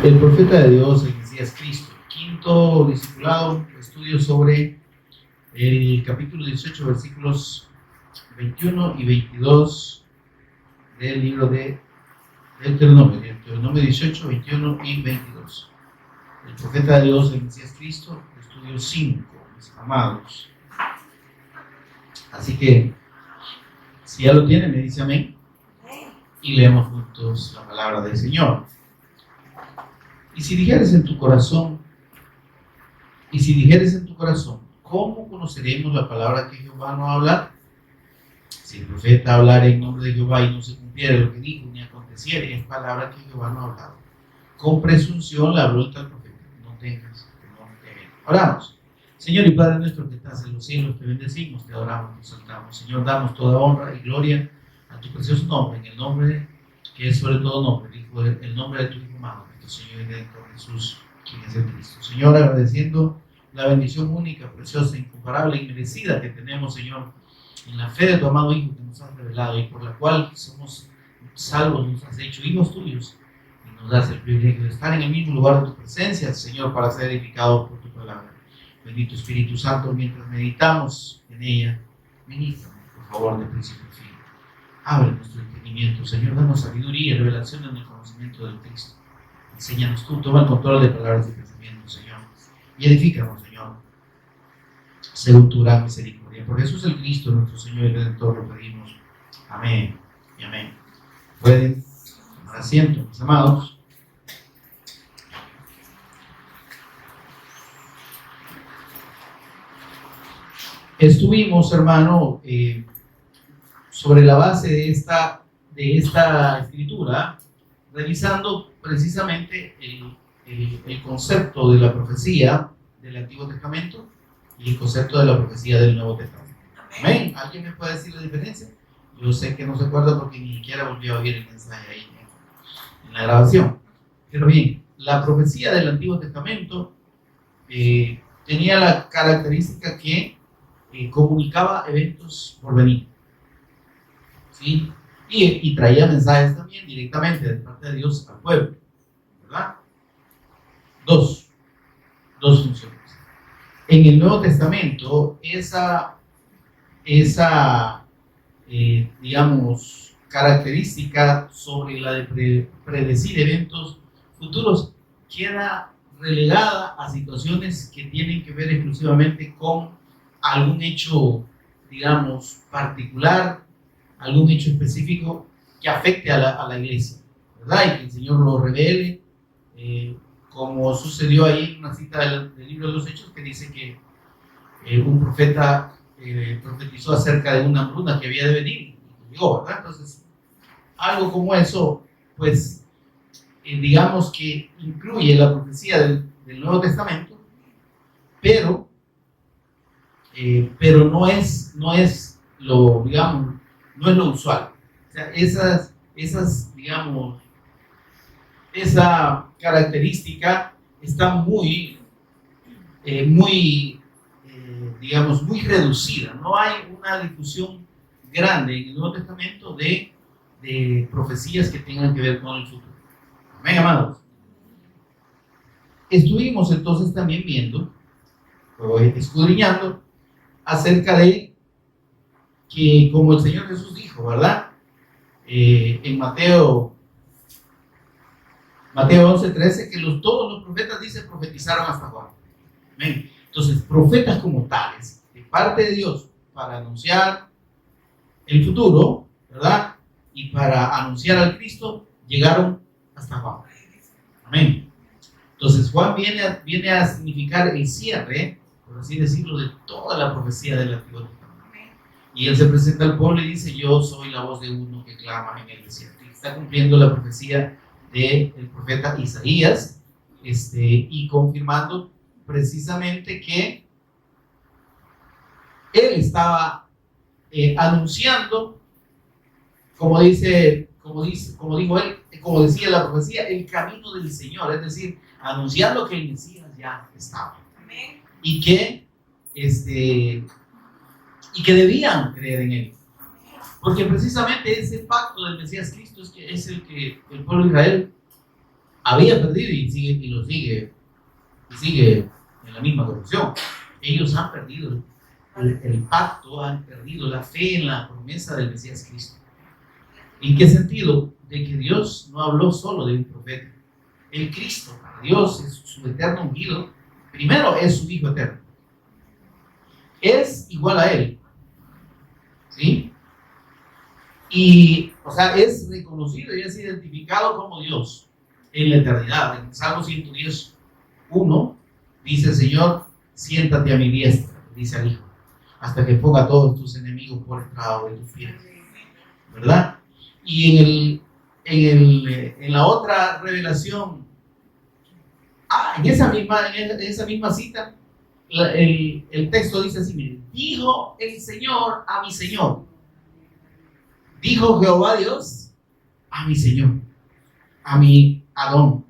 El profeta de Dios, el Mesías Cristo. Quinto discipulado, estudio sobre el capítulo 18, versículos 21 y 22 del libro de Deuteronomio 18, 21 y 22. El profeta de Dios, el Mesías Cristo, estudio 5, mis amados. Así que, si ya lo tienen, me dice amén. Y leemos juntos la palabra del Señor. Y si dijeres en tu corazón, ¿cómo conoceremos la palabra que Jehová nos va a hablar? Si el profeta hablara en nombre de Jehová y no se cumpliera lo que dijo, ni aconteciera, es palabra que Jehová no ha hablado. Con presunción la habló el profeta. No tengas temor de él. Oramos. Señor y Padre nuestro que estás en los cielos, te bendecimos, te adoramos, te exaltamos. Señor, damos toda honra y gloria a tu precioso nombre, en el nombre que es sobre todo nombre, el nombre de tu Hijo amado, nuestro Señor y Redentor Jesús, quien es el Cristo. Señor, agradeciendo la bendición única, preciosa, incomparable y merecida que tenemos, Señor, en la fe de tu amado Hijo que nos has revelado y por la cual somos salvos, nos has hecho hijos tuyos y nos das el privilegio de estar en el mismo lugar de tu presencia, Señor, para ser edificados por tu palabra. Bendito Espíritu Santo, mientras meditamos en ella, ministra, por favor, de principio a fin. Abre nuestro entendimiento, Señor, danos sabiduría y revelación en el conocimiento del Cristo. Enséñanos tú, toma el control de palabras y pensamientos, Señor, y edifícanos, Señor, según tu gran misericordia. Por Jesús el Cristo, nuestro Señor y Redentor, lo pedimos. Amén y amén. Pueden tomar asiento, mis amados. Estuvimos, hermano, sobre la base de esta escritura, revisando precisamente el concepto de la profecía del Antiguo Testamento y el concepto de la profecía del Nuevo Testamento. ¿Amén? ¿Alguien me puede decir la diferencia? Yo sé que no se acuerda porque ni siquiera volvió a oír el mensaje ahí en la grabación. Pero bien, la profecía del Antiguo Testamento tenía la característica que comunicaba eventos por venir, ¿sí? Y traía mensajes también directamente de parte de Dios al pueblo, ¿verdad? Dos funciones. En el Nuevo Testamento, digamos, característica sobre la de predecir eventos futuros queda relegada a situaciones que tienen que ver exclusivamente con algún hecho, digamos, particular, algún hecho específico que afecte a la iglesia, ¿verdad? Y que el Señor lo revele, como sucedió ahí en una cita del libro de los Hechos que dice que un profeta profetizó acerca de una hambruna que había de venir y llegó, ¿verdad? Entonces, algo como eso, pues, digamos que incluye la profecía del Nuevo Testamento, pero no es lo, digamos, no es lo usual. O sea, digamos, esa característica está digamos, muy reducida. No hay una difusión grande en el Nuevo Testamento de profecías que tengan que ver con el futuro. Amén, amados. Estuvimos entonces también viendo, escudriñando, acerca de que, como el Señor Jesús dijo, ¿verdad? En Mateo 11:13, que todos los profetas, dice, profetizaron hasta Juan. Amén. Entonces, profetas como tales, de parte de Dios, para anunciar el futuro, ¿verdad? Y para anunciar al Cristo, llegaron hasta Juan. Amén. Entonces, Juan viene a significar el cierre, por así decirlo, de toda la profecía del Antiguo Testamento. Y él se presenta al pueblo y dice: yo soy la voz de uno que clama en el desierto. Y está cumpliendo la profecía del profeta Isaías, y confirmando precisamente que él estaba anunciando, como dijo él, como decía la profecía, el camino del Señor, es decir, anunciando que el Mesías ya estaba. Amén. Y que debían creer en él, porque precisamente ese pacto del Mesías Cristo es el que el pueblo de Israel había perdido y lo sigue en la misma corrupción. Ellos han perdido el pacto, han perdido la fe en la promesa del Mesías Cristo. ¿En qué sentido? De que Dios no habló solo de un profeta. El Cristo, para Dios, es su eterno ungido. Primero es su Hijo eterno. Es igual a Él. ¿Sí? Y, o sea, es reconocido y es identificado como Dios en la eternidad. En Salmo 110:1 dice el Señor: siéntate a mi diestra, dice al Hijo, hasta que ponga a todos tus enemigos por estrado de tus pies. ¿Verdad? Y en la otra revelación, en esa misma cita, el texto dice así: mire, dijo el Señor a mi Señor. Dijo Jehová Dios a mi Señor, a mi Adón,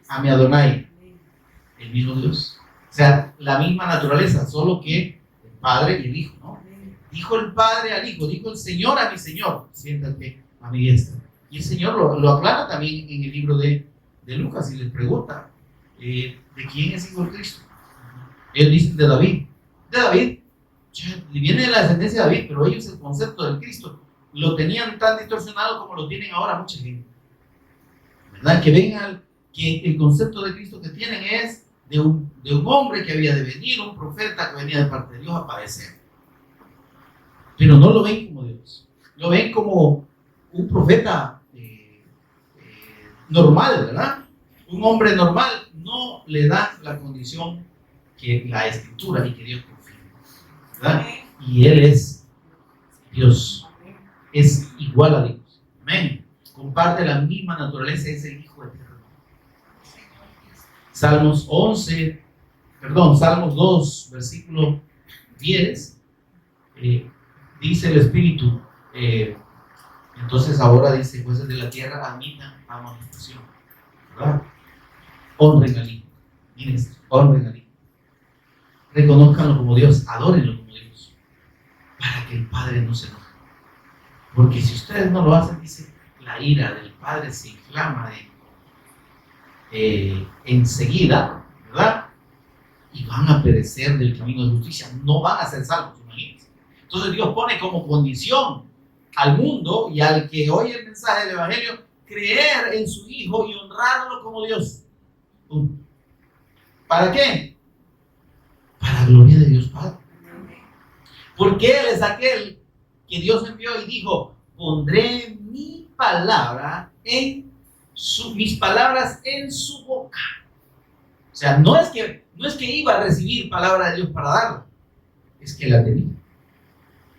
a mi Adonai, el mismo Dios. O sea, la misma naturaleza, solo que el Padre y el Hijo, ¿no? Dijo el Padre al Hijo, dijo el Señor a mi Señor: siéntate a mi diestra. Y el Señor lo aclara también en el libro de Lucas y les pregunta: ¿de quién es hijo de Cristo? Ellos dicen de David. De David, viene de la descendencia de David, pero ellos el concepto del Cristo lo tenían tan distorsionado como lo tienen ahora mucha gente. ¿Verdad? Que ven que el concepto de Cristo que tienen es de un hombre que había de venir, un profeta que venía de parte de Dios a padecer. Pero no lo ven como Dios. Lo ven como un profeta normal, ¿verdad? Un hombre normal. No le da la condición que la Escritura y que Dios confirma, ¿verdad? Y Él es Dios. Es igual a Dios. Amén. Comparte la misma naturaleza, es el Hijo eterno. Salmos 2, versículo 10, dice el Espíritu, entonces ahora dice: jueces de la tierra, admitan amonestación, ¿verdad? Honren al Hijo. Miren esto, honren al Hijo. Reconózcanlo como Dios, adórenlo como Dios, para que el Padre no se enoje. Porque si ustedes no lo hacen, dice, la ira del Padre se inflama enseguida, ¿verdad? Y van a perecer del camino de justicia, no van a ser salvos, imagínense. Entonces Dios pone como condición al mundo y al que oye el mensaje del Evangelio, creer en su Hijo y honrarlo como Dios. ¿Para qué? Para la gloria de Dios Padre. Porque Él es aquel que Dios envió y dijo: pondré mis palabras en su boca. O sea, no es que iba a recibir palabra de Dios para darla, es que la tenía.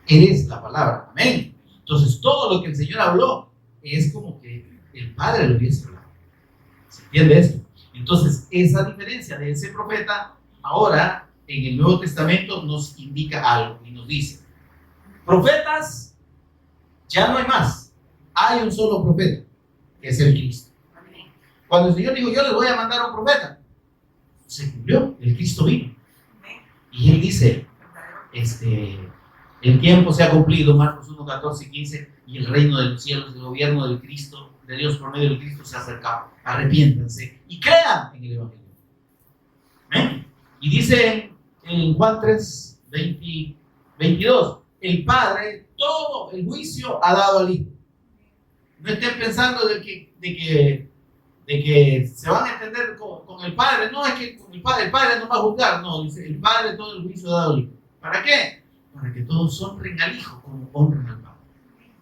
Eres la palabra, amén. Entonces todo lo que el Señor habló es como que el Padre lo hubiese hablado. ¿Se entiende esto? Entonces esa diferencia de ese profeta ahora en el Nuevo Testamento nos indica algo y nos dice: profetas ya no hay más, hay un solo profeta, que es el Cristo. Cuando el Señor dijo: yo les voy a mandar a un profeta, se cumplió, el Cristo vino. Y Él dice: el tiempo se ha cumplido, Marcos 1, 14 y 15, y el reino de los cielos, el gobierno del Cristo, de Dios por medio del Cristo, se ha acercado. Arrepiéntanse y crean en el Evangelio. ¿Amén? Y dice en Juan 3, 22, el Padre todo el juicio ha dado al Hijo. No estén pensando de que se van a entender con el Padre. No, es que con el Padre no va a juzgar. No, dice: el Padre todo el juicio ha dado al Hijo. ¿Para qué? Para que todos honren al Hijo como honran al Padre.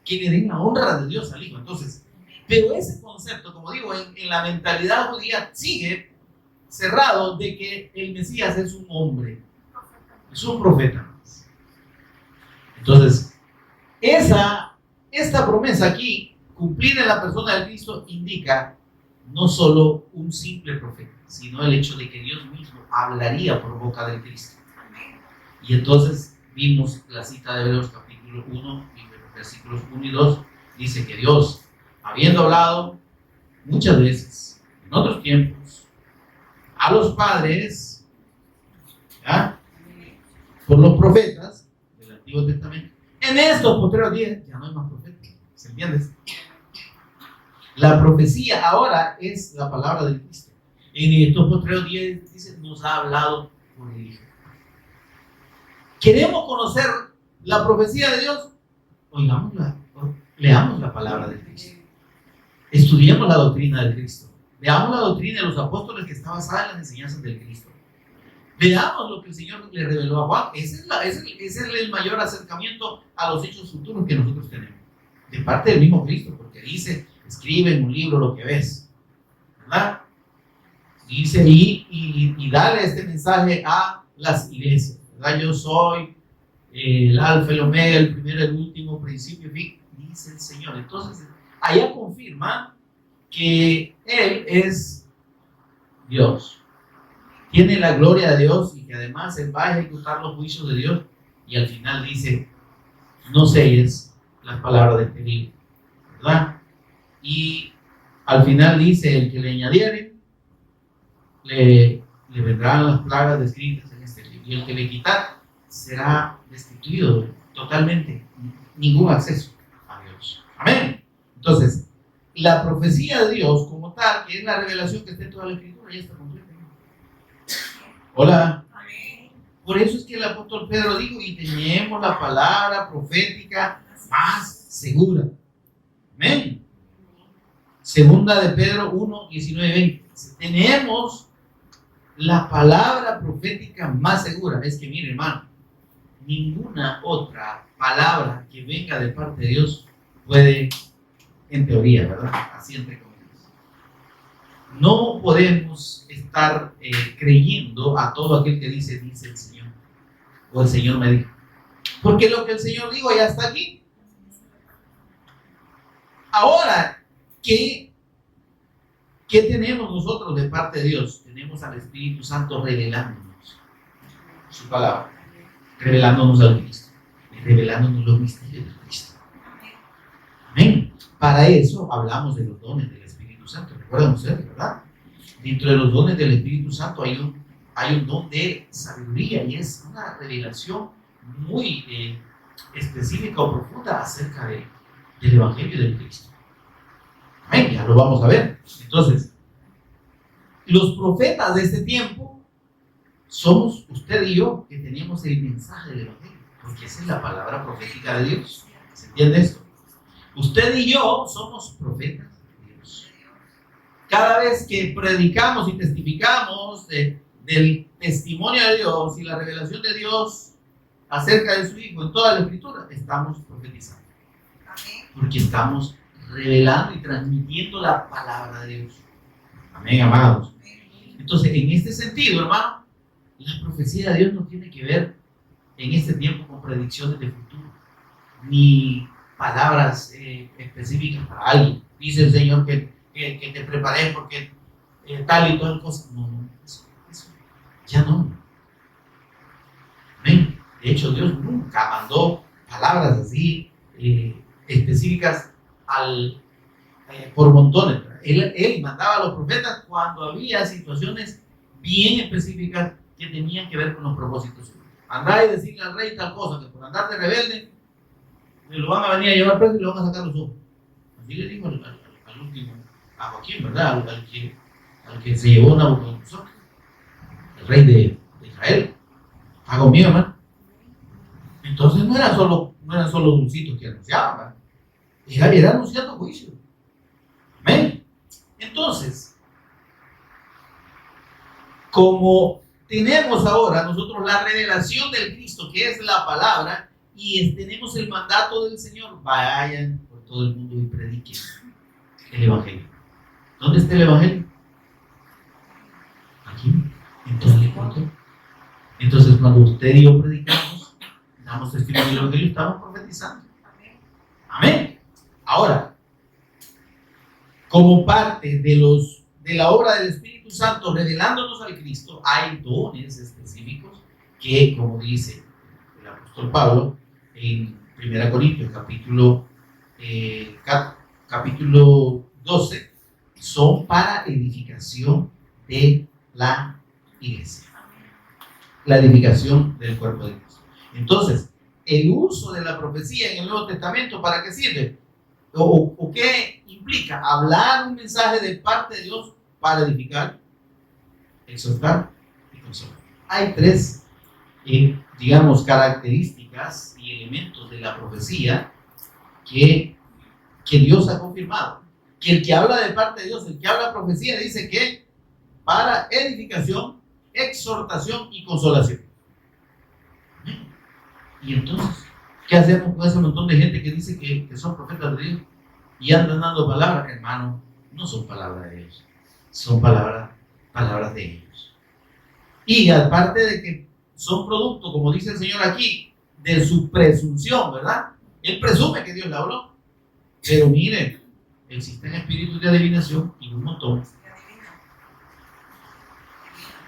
Que le den la honra de Dios al Hijo. Entonces, pero ese concepto, como digo, en la mentalidad judía sigue cerrado de que el Mesías es un hombre, es un profeta. Entonces, esta promesa aquí, cumplida en la persona de Cristo, indica no solo un simple profeta, sino el hecho de que Dios mismo hablaría por boca del Cristo. Y entonces vimos la cita de Hebreos capítulo 1, versículos 1 y 2, dice que Dios, habiendo hablado muchas veces, en otros tiempos, a los padres, ¿ya?, por los profetas del Antiguo Testamento, en estos postreros días ya no hay más profetas. ¿Se entiende? La profecía ahora es la palabra de Cristo. En estos postreros días dice, nos ha hablado por el Hijo. ¿Queremos conocer la profecía de Dios? Oigámosla, leamos la palabra de Cristo. Estudiemos la doctrina de Cristo. Veamos la doctrina de los apóstoles que está basada en las enseñanzas del Cristo. Veamos lo que el Señor le reveló a Juan. Ese es el mayor acercamiento a los hechos futuros que nosotros tenemos. De parte del mismo Cristo, porque dice, escribe en un libro lo que ves. ¿Verdad? Dice, y dale este mensaje a las iglesias. ¿Verdad? Yo soy el alfa, el omega, el primero, el último, principio y fin, dice el Señor. Entonces, allá confirma que Él es Dios. Tiene la gloria de Dios y que además Él va a ejecutar los juicios de Dios. Y al final dice, no selles las palabras de este libro, ¿verdad? Y al final dice, el que le añadiere, le vendrán las plagas descritas en este libro. Y el que le quitar, será destituido totalmente, ningún acceso a Dios. Amén. Entonces, la profecía de Dios como tal, que es la revelación que está en toda la Escritura, ya está completa. Hola. Amén. Por eso es que el apóstol Pedro dijo, y tenemos la palabra profética más segura. Amén. Segunda de Pedro 1, 19, 20. Tenemos la palabra profética más segura. Es que mire, hermano, ninguna otra palabra que venga de parte de Dios puede, en teoría, ¿verdad? Así entre comillas. No podemos estar creyendo a todo aquel que dice el Señor, o el Señor me dijo. Porque lo que el Señor dijo ya está aquí. Ahora, ¿qué tenemos nosotros de parte de Dios? Tenemos al Espíritu Santo revelándonos su palabra, revelándonos al Cristo, revelándonos los misterios de Cristo. Amén. Para eso hablamos de los dones del Espíritu Santo. Recuerdan ustedes, ¿verdad? Dentro de los dones del Espíritu Santo hay un don de sabiduría y es una revelación muy específica o profunda acerca del Evangelio del Cristo. Amén, ya lo vamos a ver. Entonces, los profetas de este tiempo somos usted y yo que tenemos el mensaje del Evangelio, porque esa es la palabra profética de Dios. ¿Se entiende esto? Usted y yo somos profetas de Dios. Cada vez que predicamos y testificamos del testimonio de Dios y la revelación de Dios acerca de su Hijo en toda la Escritura, estamos profetizando. Porque estamos revelando y transmitiendo la palabra de Dios. Amén, amados. Entonces, en este sentido, hermano, la profecía de Dios no tiene que ver en este tiempo con predicciones de futuro, ni palabras específicas para alguien. Dice el Señor que te preparé porque tal y tal cosa. No, eso ya no. Amén. De hecho, Dios nunca mandó palabras así específicas por montones. Él mandaba a los profetas cuando había situaciones bien específicas que tenían que ver con los propósitos. Andar y decirle al rey tal cosa, que por andar de rebelde me lo van a venir a llevar preso y le van a sacar los ojos. Así le dijo al último, a Joaquín, ¿verdad? Al que se llevó Nabucodonosor, el rey de Israel. Hago mío, hermano. Entonces no eran solo dulcitos que anunciaban, ¿verdad? Era anunciando juicio. Amén. Entonces, como tenemos ahora nosotros la revelación del Cristo, que es la palabra, y tenemos el mandato del Señor, vayan por todo el mundo y prediquen el Evangelio. ¿Dónde está el Evangelio? Aquí, en todo el mundo. Entonces, cuando usted y yo predicamos, damos testimonio del Evangelio, estamos profetizando. Amén. Ahora, como parte de la obra del Espíritu Santo revelándonos al Cristo, hay dones específicos que, como dice el apóstol Pablo en 1 Corintios capítulo 12, son para edificación de la iglesia, la edificación del cuerpo de Cristo. Entonces, el uso de la profecía en el Nuevo Testamento, ¿para qué sirve? o qué implica hablar un mensaje de parte de Dios para edificar, exhortar y consolar. Hay tres, digamos, características y elementos de la profecía que Dios ha confirmado. Que el que habla de parte de Dios, el que habla profecía, dice que para edificación, exhortación y consolación. Y entonces, ¿qué hacemos con ese montón de gente que dice que son profetas de Dios y andan dando palabras? Hermano, no son palabras de ellos, son palabras de ellos. Y aparte de que son producto, como dice el Señor aquí, de su presunción, ¿verdad? Él presume que Dios le habló, pero miren, existen espíritus de adivinación y un montón,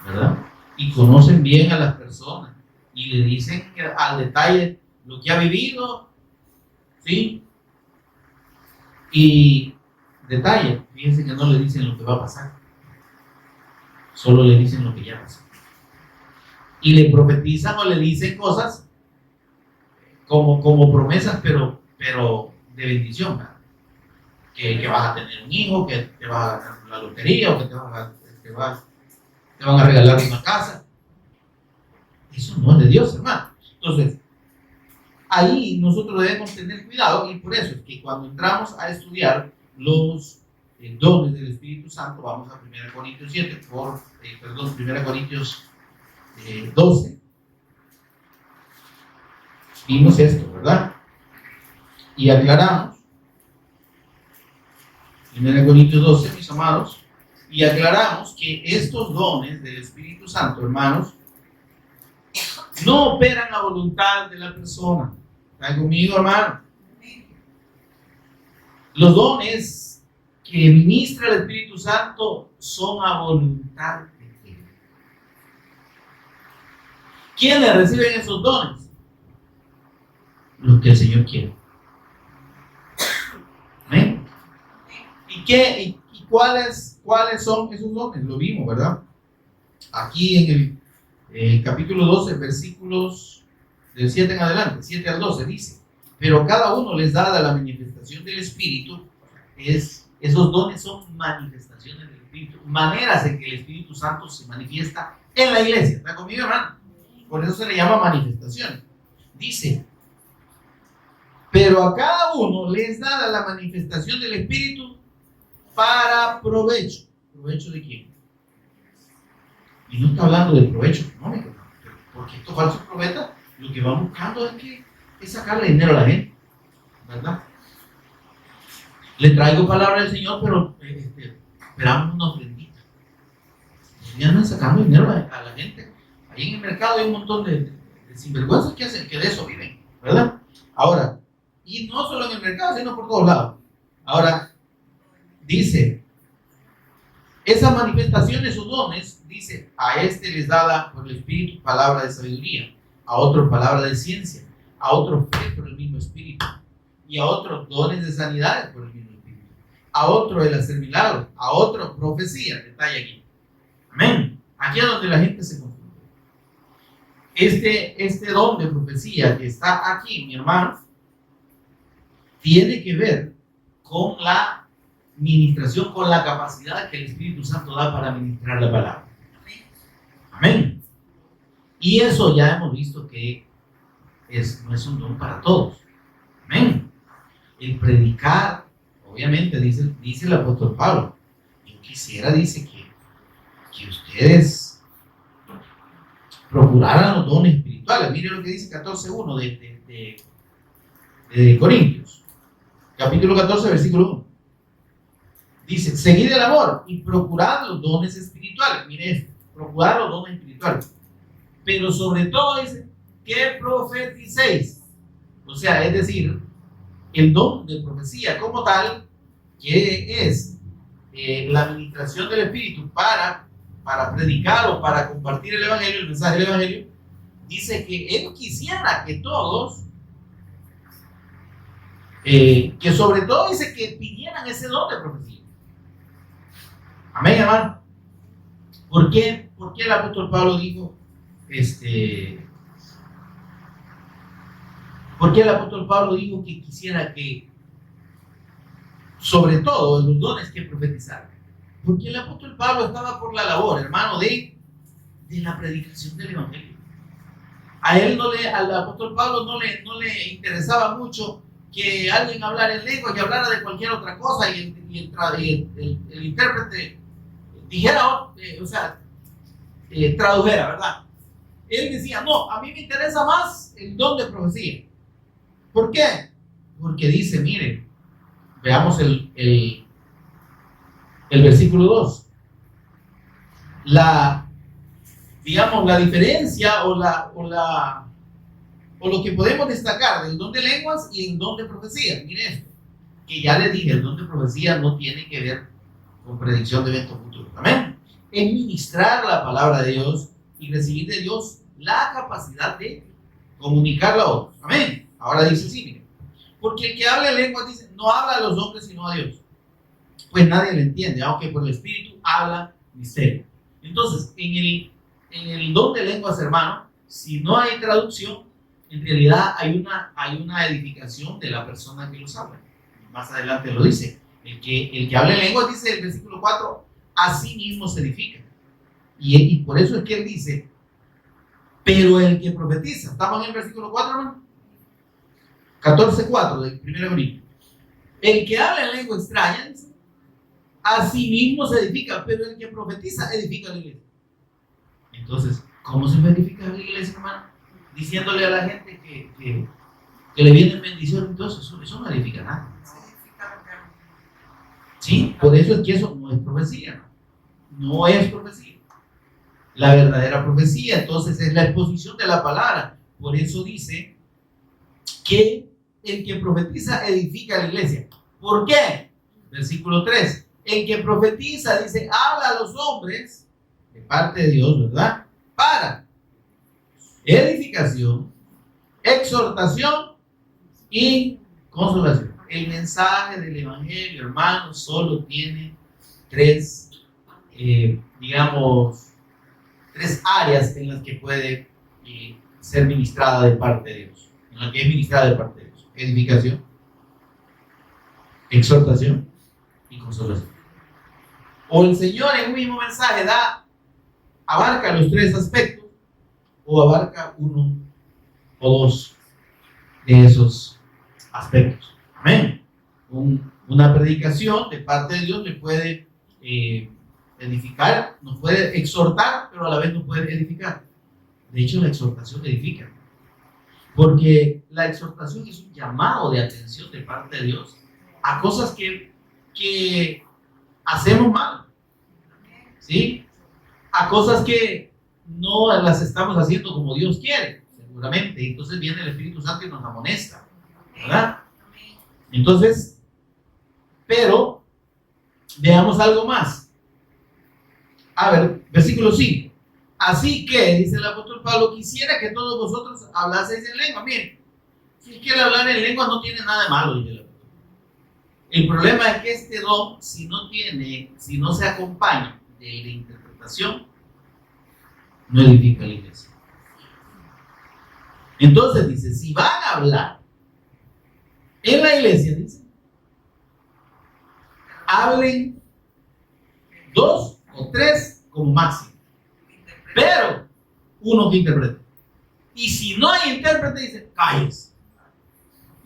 ¿verdad? Y conocen bien a las personas y le dicen al detalle lo que ha vivido, ¿sí? Y detalle, fíjense que no le dicen lo que va a pasar, solo le dicen lo que ya pasó. Y le profetizan o le dicen cosas como promesas, pero de bendición, ¿verdad? Que vas a tener un hijo, que te vas a ganar la lotería o que te van a regalar una casa. Eso no es de Dios, hermano. Entonces, ahí nosotros debemos tener cuidado, y por eso es que cuando entramos a estudiar los dones del Espíritu Santo, vamos a 1 Corintios 7, 1 Corintios 12. Vimos esto, ¿verdad? Y aclaramos, 1 Corintios 12, mis amados, y aclaramos que estos dones del Espíritu Santo, hermanos, no operan a voluntad de la persona. ¿Están conmigo, hermano? Los dones que ministra el Espíritu Santo son a voluntad de Él. ¿Quiénes reciben esos dones? Los que el Señor quiere. ¿Amén? ¿Y cuáles son esos dones? Lo vimos, ¿verdad? Aquí en el capítulo 12, versículos del 7 en adelante, 7 al 12, dice: pero cada uno les da la manifestación del Espíritu. Esos dones son manifestaciones del Espíritu, maneras en que el Espíritu Santo se manifiesta en la iglesia. ¿Está conmigo, hermano? Por eso se le llama manifestación. Dice: pero a cada uno les da la manifestación del Espíritu para provecho. ¿Provecho de quién? Y no está hablando del provecho económico, ¿no? Porque estos falsos profetas lo que van buscando es sacarle dinero a la gente, ¿verdad? Le traigo palabra del Señor, pero esperamos una ofrendita. Y andan sacando dinero a la gente. Ahí en el mercado hay un montón de sinvergüenzas que hacen, que de eso viven, ¿verdad? Ahora, y no solo en el mercado, sino por todos lados. Ahora, dice, esas manifestaciones o dones, dice, a este les da por el Espíritu palabra de sabiduría, a otro palabra de ciencia, a otro fe por el mismo Espíritu, y a otros dones de sanidades por el mismo Espíritu, a otro el hacer milagros, a otro profecía. Detalle aquí. Amén. Aquí es donde la gente se confunde. Este don de profecía que está aquí, mi hermano, tiene que ver con la ministración, con la capacidad que el Espíritu Santo da para ministrar la palabra. Amén. Y eso ya hemos visto que no es un don para todos. Amén. El predicar, obviamente, dice el apóstol Pablo, yo quisiera, dice, que ustedes procuraran los dones espirituales. Mire lo que dice 14.1 de Corintios. Capítulo 14, versículo 1. Dice: seguid el amor y procurad los dones espirituales. Mire esto, procurad los dones espirituales. Pero sobre todo dice que profeticéis. O sea, es decir, el don de profecía como tal, que es la administración del Espíritu para predicar o para compartir el Evangelio, el mensaje del Evangelio, dice que Él quisiera que todos, que sobre todo dice que pidieran ese don de profecía. Amén, hermano. ¿Por qué el apóstol Pablo dijo, por qué el apóstol Pablo dijo que quisiera que sobre todo los dones que profetizaron. Porque el apóstol Pablo estaba por la labor, hermano, de la predicación del evangelio. Al apóstol Pablo no le interesaba mucho que alguien hablara en lengua, que hablara de cualquier otra cosa y el intérprete dijera, tradujera, ¿verdad? Él decía, no, a mí me interesa más el don de profecía. ¿Por qué? Porque dice, miren, veamos el versículo 2. La diferencia o lo que podemos destacar del don de lenguas y el don de profecía. Miren esto, que ya les dije, el don de profecía no tiene que ver con predicción de eventos futuros. Amén. Es ministrar la palabra de Dios y recibir de Dios la capacidad de comunicarla a otros. Amén. Ahora dice así, miren. Porque el que habla en lenguas dice, no habla a los hombres sino a Dios. Pues nadie le entiende, aunque por el Espíritu habla misterio. Entonces, en el don de lenguas, hermano, si no hay traducción, en realidad hay una edificación de la persona que los habla. Más adelante lo dice. El que habla en lenguas, dice el versículo 4, así mismo se edifica. Y por eso es que él dice, pero el que profetiza, estamos en el versículo 4, hermano, 14:4 del 1 Corintios. El que habla en lengua extraña, dice, así mismo se edifica, pero el que profetiza edifica la iglesia. Entonces, ¿cómo se edifica la iglesia, hermano? Diciéndole a la gente que le vienen bendiciones, entonces eso no edifica nada. Sí, por eso es que eso no es profecía. No es profecía. La verdadera profecía, entonces, es la exposición de la palabra. Por eso dice que el que profetiza edifica la iglesia. ¿Por qué? Versículo 3. El que profetiza, dice, habla a los hombres de parte de Dios, ¿verdad? Para edificación, exhortación y consolación. El mensaje del evangelio, hermano, solo tiene tres áreas en las que puede ser ministrada de parte de Dios. En la que es ministrada de parte de Dios. Edificación, exhortación y consolación. O el Señor en un mismo mensaje abarca los tres aspectos, o abarca uno o dos de esos aspectos. Amén. Una predicación de parte de Dios le puede edificar, nos puede exhortar, pero a la vez nos puede edificar. De hecho, la exhortación edifica, porque la exhortación es un llamado de atención de parte de Dios a cosas que hacemos mal, ¿sí? A cosas que no las estamos haciendo como Dios quiere, seguramente. Entonces viene el Espíritu Santo y nos amonesta, ¿verdad? Entonces, pero veamos algo más. A ver, versículo 5. Así que, dice el apóstol Pablo, quisiera que todos vosotros hablaseis en lengua. Miren, si es que el hablar en lengua no tiene nada de malo, dice el apóstol. El problema es que este don, si no se acompaña de la interpretación, no edifica la iglesia. Entonces dice, si van a hablar en la iglesia, dice, hablen 2 o 3 como máximo, pero uno que interprete. Y si no hay intérprete, dice, cállese.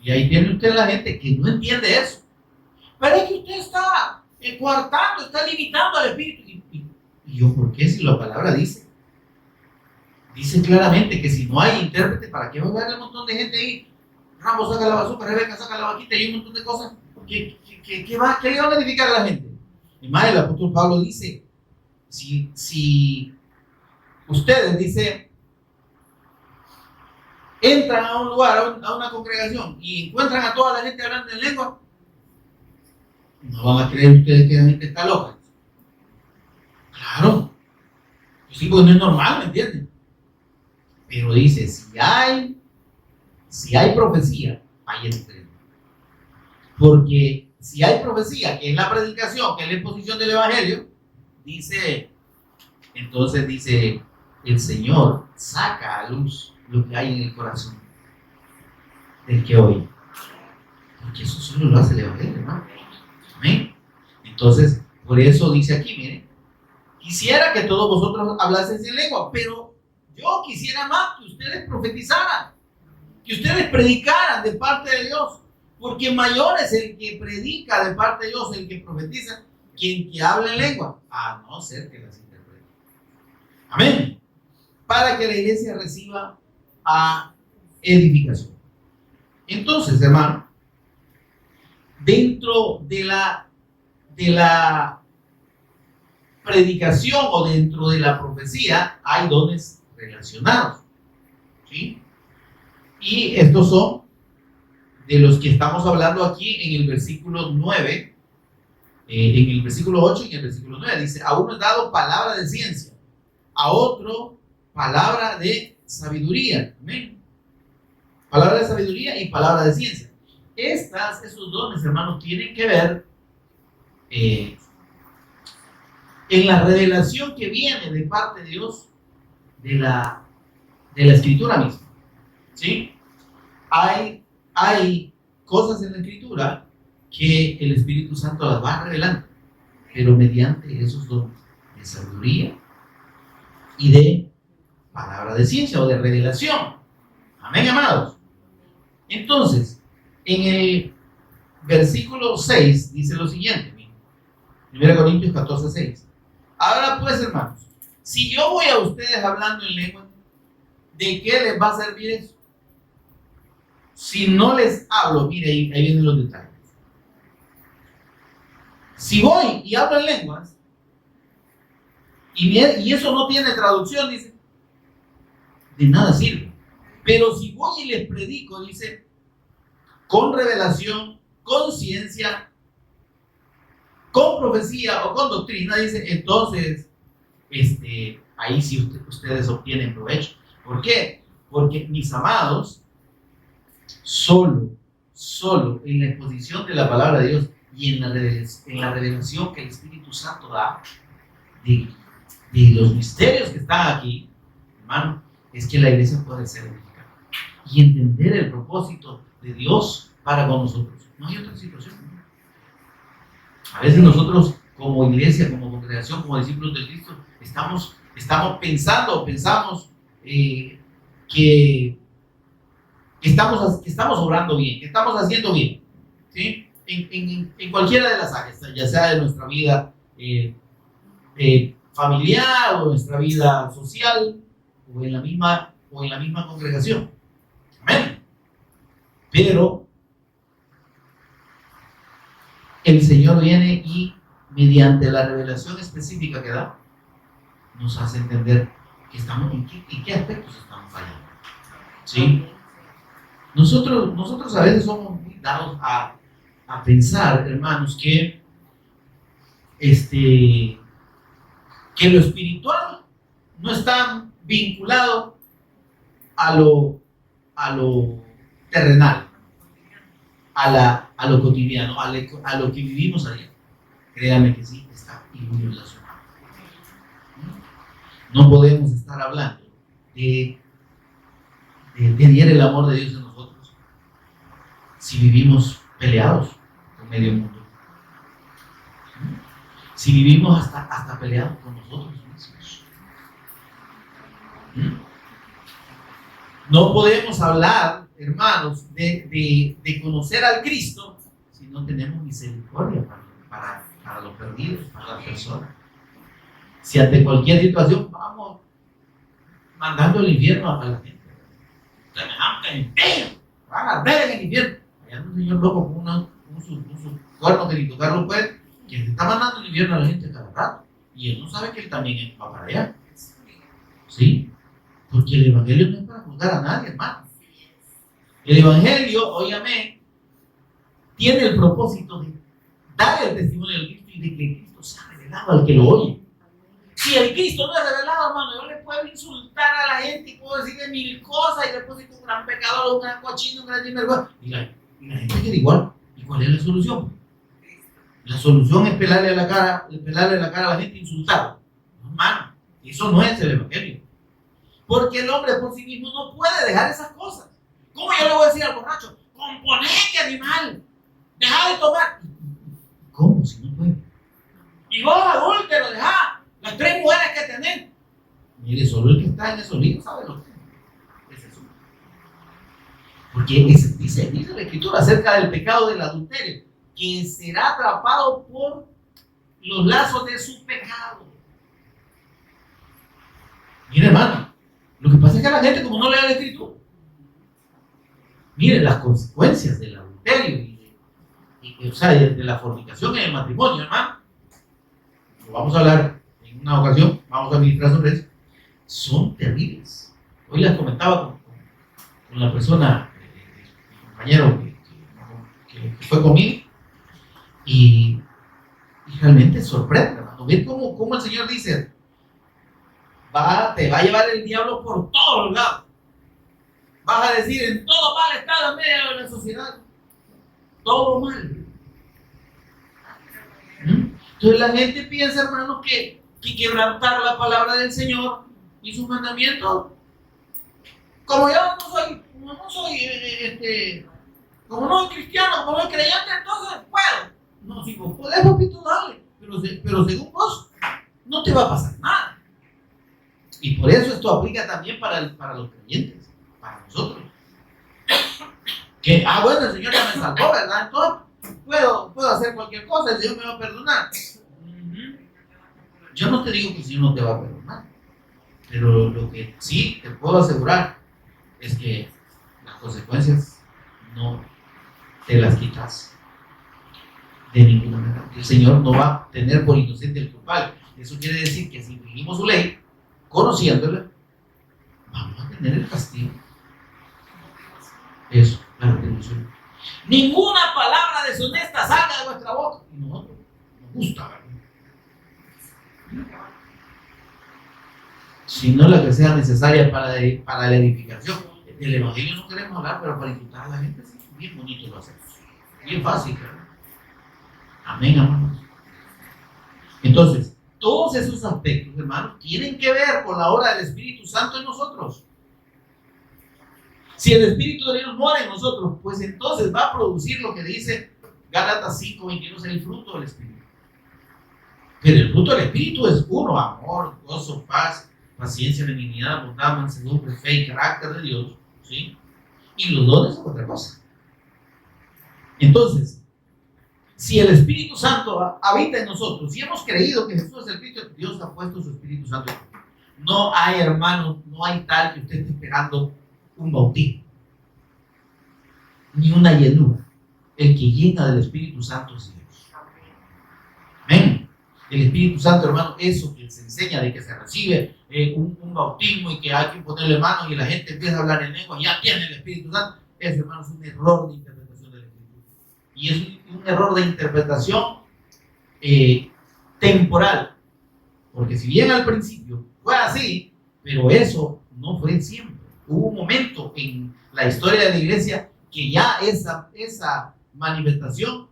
Y ahí tiene usted la gente que no entiende eso. Pero es que usted está coartando, está limitando al espíritu. ¿Y yo por qué? Si la palabra dice claramente que si no hay intérprete, ¿para qué va a haber un montón de gente ahí? Ramos saca la basura, Rebeca saca la vaquita y un montón de cosas. ¿Qué le van a edificar a la gente? Y más, el apóstol Pablo dice, si ustedes, dice, entran a un lugar, a una congregación y encuentran a toda la gente hablando en lengua, no van a creer ustedes que la gente está loca. Claro, pues sí, porque no es normal, ¿me entienden? Pero dice, si hay profecía, hay entrega. Porque si hay profecía, que es la predicación, que es la exposición del evangelio, entonces dice, el Señor saca a luz lo que hay en el corazón del que oye. Porque eso solo lo hace el evangelio, ¿no? Entonces, por eso dice aquí, miren, quisiera que todos vosotros hablaseis en lengua, pero yo quisiera más que ustedes profetizaran, que ustedes predicaran de parte de Dios, porque mayor es el que predica de parte de Dios, el que profetiza, quien que habla en lengua, a no ser que las interprete. Amén. Para que la iglesia reciba a edificación. Entonces, hermano, dentro de la predicación o dentro de la profecía hay dones relacionados, ¿sí? Y estos son de los que estamos hablando aquí en el versículo 9, en el versículo 8 y en el versículo 9. Dice, a uno es dado palabra de ciencia, a otro palabra de sabiduría. Amén. Palabra de sabiduría y palabra de ciencia. Esos dones, hermanos, tienen que ver en la revelación que viene de parte de Dios de la escritura misma. ¿Sí? Hay cosas en la escritura que el Espíritu Santo las va revelando, pero mediante esos dones de sabiduría y de palabra de ciencia o de revelación. Amén, amados. Entonces, en el versículo 6 dice lo siguiente, 1 Corintios 14, 6. Ahora pues, hermanos, si yo voy a ustedes hablando en lengua, ¿de qué les va a servir eso? Si no les hablo, mire, ahí vienen los detalles. Si voy y hablo en lenguas, y eso no tiene traducción, dice, de nada sirve. Pero si voy y les predico, dice, con revelación, con ciencia, con profecía o con doctrina, dice, entonces, ahí sí ustedes obtienen provecho. ¿Por qué? Porque, mis amados, solo en la exposición de la palabra de Dios y en la revelación que el Espíritu Santo da de los misterios que están aquí, hermano, es que la iglesia puede ser edificada y entender el propósito de Dios para con nosotros. No hay otra situación, ¿no? A veces nosotros como iglesia, como congregación, como discípulos de Cristo, estamos pensamos que estamos obrando bien, que estamos haciendo bien, ¿sí? En cualquiera de las áreas, ya sea de nuestra vida familiar o nuestra vida social o en la misma congregación. Amén. Pero el Señor viene y mediante la revelación específica que da, nos hace entender que estamos en qué aspectos estamos fallando. ¿Sí? Nosotros a veces somos muy dados a pensar, hermanos, que lo espiritual no está vinculado a lo terrenal, a lo cotidiano, a lo que vivimos a diario. Créame que sí, está muy relacionado. No podemos estar hablando de tener el amor de Dios en nosotros si vivimos peleados con medio mundo. Si vivimos hasta peleados con nosotros mismos. No podemos hablar, hermanos, de conocer al Cristo si no tenemos misericordia para los perdidos, para las personas. Si ante cualquier situación vamos mandando el infierno a la gente. Van a arder en el infierno. Hay un señor loco con un cuerno que ni tocarlo puede, que está mandando el infierno a la gente cada rato. Y él no sabe que él también va para allá. ¿Sí? Porque el evangelio no es para juzgar a nadie, hermano. El evangelio, óyame, tiene el propósito de dar el testimonio del Cristo y de que Cristo sea revelado al que lo oye. Si el Cristo no es revelado, hermano, yo le puedo insultar a la gente y puedo decirle mil cosas y después soy un gran pecador, un gran cochino, un gran sinvergüenza. Y la gente queda igual. ¿Y cuál es la solución? La solución es pelarle la cara a la gente e insultarla. No, hermano, eso no es el evangelio. Porque el hombre por sí mismo no puede dejar esas cosas. ¿Cómo yo le voy a decir al borracho? Componete, animal, deja de tomar. ¿Cómo? Si no puede. Y vos, adúltero, dejá las 3 mujeres que tenés. Mire, solo el que está en esos libros sabe lo que es eso. Porque dice la Escritura acerca del pecado del adulterio, que será atrapado por los lazos de su pecado. Mire, hermano, lo que pasa es que la gente, como no lee la Escritura, mire las consecuencias del adulterio o sea, de la fornicación en el matrimonio, hermano. Lo vamos a hablar en una ocasión, vamos a ministrar sobre eso. Son terribles. Hoy les comentaba con la persona, mi compañero que fue conmigo, y realmente sorprende, hermano. Ver cómo el Señor dice, te va a llevar el diablo por todos lados. Vas a decir, en todo mal estado en medio de la sociedad, todo mal. Entonces la gente piensa, hermano, que quebrantar la palabra del Señor y sus mandamientos, como yo como no soy cristiano, como no soy creyente, entonces puedo. No, si vos podés, papito, dale, pero según vos, no te va a pasar nada. Y por eso esto aplica también para los creyentes, para nosotros. Que, bueno, el Señor ya me salvó, ¿verdad? Entonces, puedo hacer cualquier cosa, el Señor me va a perdonar. Yo no te digo que el Señor no te va a perdonar, pero lo que sí te puedo asegurar es que las consecuencias no te las quitas de ninguna manera. El Señor no va a tener por inocente el culpable. Eso quiere decir que si infringimos su ley, conociéndola, vamos a tener el castigo. Eso, la retribución. Ninguna palabra deshonesta salga de vuestra boca. Y nosotros nos gusta, ¿verdad? Sino la que sea necesaria para la edificación. Del Evangelio no queremos hablar, pero para insultar a la gente, sí, bien bonito lo hacemos. Bien fácil, ¿verdad? Amén, hermanos. Entonces, todos esos aspectos, hermanos, tienen que ver con la obra del Espíritu Santo en nosotros. Si el Espíritu de Dios mora en nosotros, pues entonces va a producir lo que dice Gálatas 5:21, el fruto del Espíritu. Pero el fruto del Espíritu es uno: amor, gozo, paz, paciencia, benignidad, bondad, mansedumbre, fe y carácter de Dios, ¿sí? Y los dones son otra cosa. Entonces, si el Espíritu Santo habita en nosotros, si hemos creído que Jesús es el Cristo, Dios ha puesto su Espíritu Santo en nosotros. No hay, hermano, no hay tal que usted esté esperando un bautismo, ni una llenura. El que llena del Espíritu Santo es Dios. Amén. El Espíritu Santo, hermano, eso que se enseña de que se recibe un bautismo y que hay que ponerle manos y la gente empieza a hablar en lengua, ya tiene el Espíritu Santo. Eso, hermano, es un error de interpretación del Espíritu. Y es un error de interpretación temporal. Porque si bien al principio fue así, pero eso no fue siempre. Hubo un momento en la historia de la iglesia que ya esa manifestación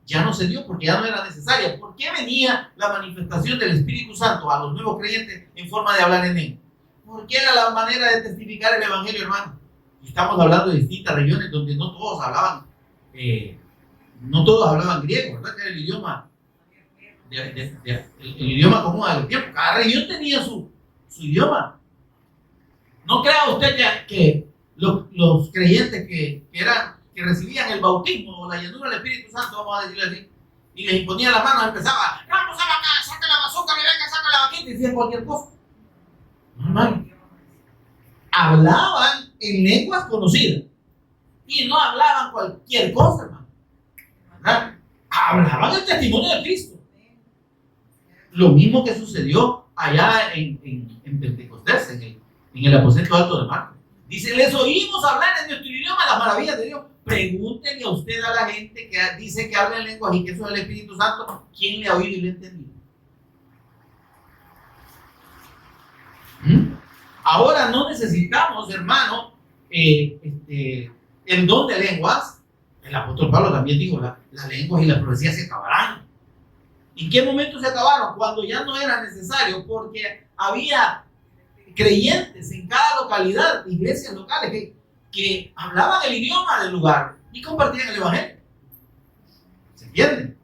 ya no se dio porque ya no era necesaria. ¿Por qué venía la manifestación del Espíritu Santo a los nuevos creyentes en forma de hablar en lengua? Porque era la manera de testificar el Evangelio, hermano. Estamos hablando de distintas regiones donde no todos hablaban griego, ¿verdad? Que era el idioma el idioma común del tiempo. Cada región tenía su idioma. No crea usted que los creyentes que recibían el bautismo o la llenura del Espíritu Santo, vamos a decirle así, y les imponían las manos, empezaba, vamos a acá, saca la bazooka, saca la vaquita, y decían cualquier cosa. Normal. Hablaban en lenguas conocidas y no hablaban cualquier cosa, hermano. ¿Verdad? Hablaban el testimonio de Cristo. Lo mismo que sucedió allá en Pentecostés, en el aposento alto de Marcos. Dice, les oímos hablar en nuestro idioma las maravillas de Dios. Pregúntenle a usted a la gente que dice que habla en lenguas y que eso es el Espíritu Santo, ¿quién le ha oído y le ha entendido? Ahora no necesitamos, hermano, el don de lenguas. El apóstol Pablo también dijo, las lenguas y las profecías se acabarán. ¿En qué momento se acabaron? Cuando ya no era necesario, porque había creyentes en cada localidad, iglesias locales que hablaban el idioma del lugar y compartían el Evangelio. ¿Se entiende?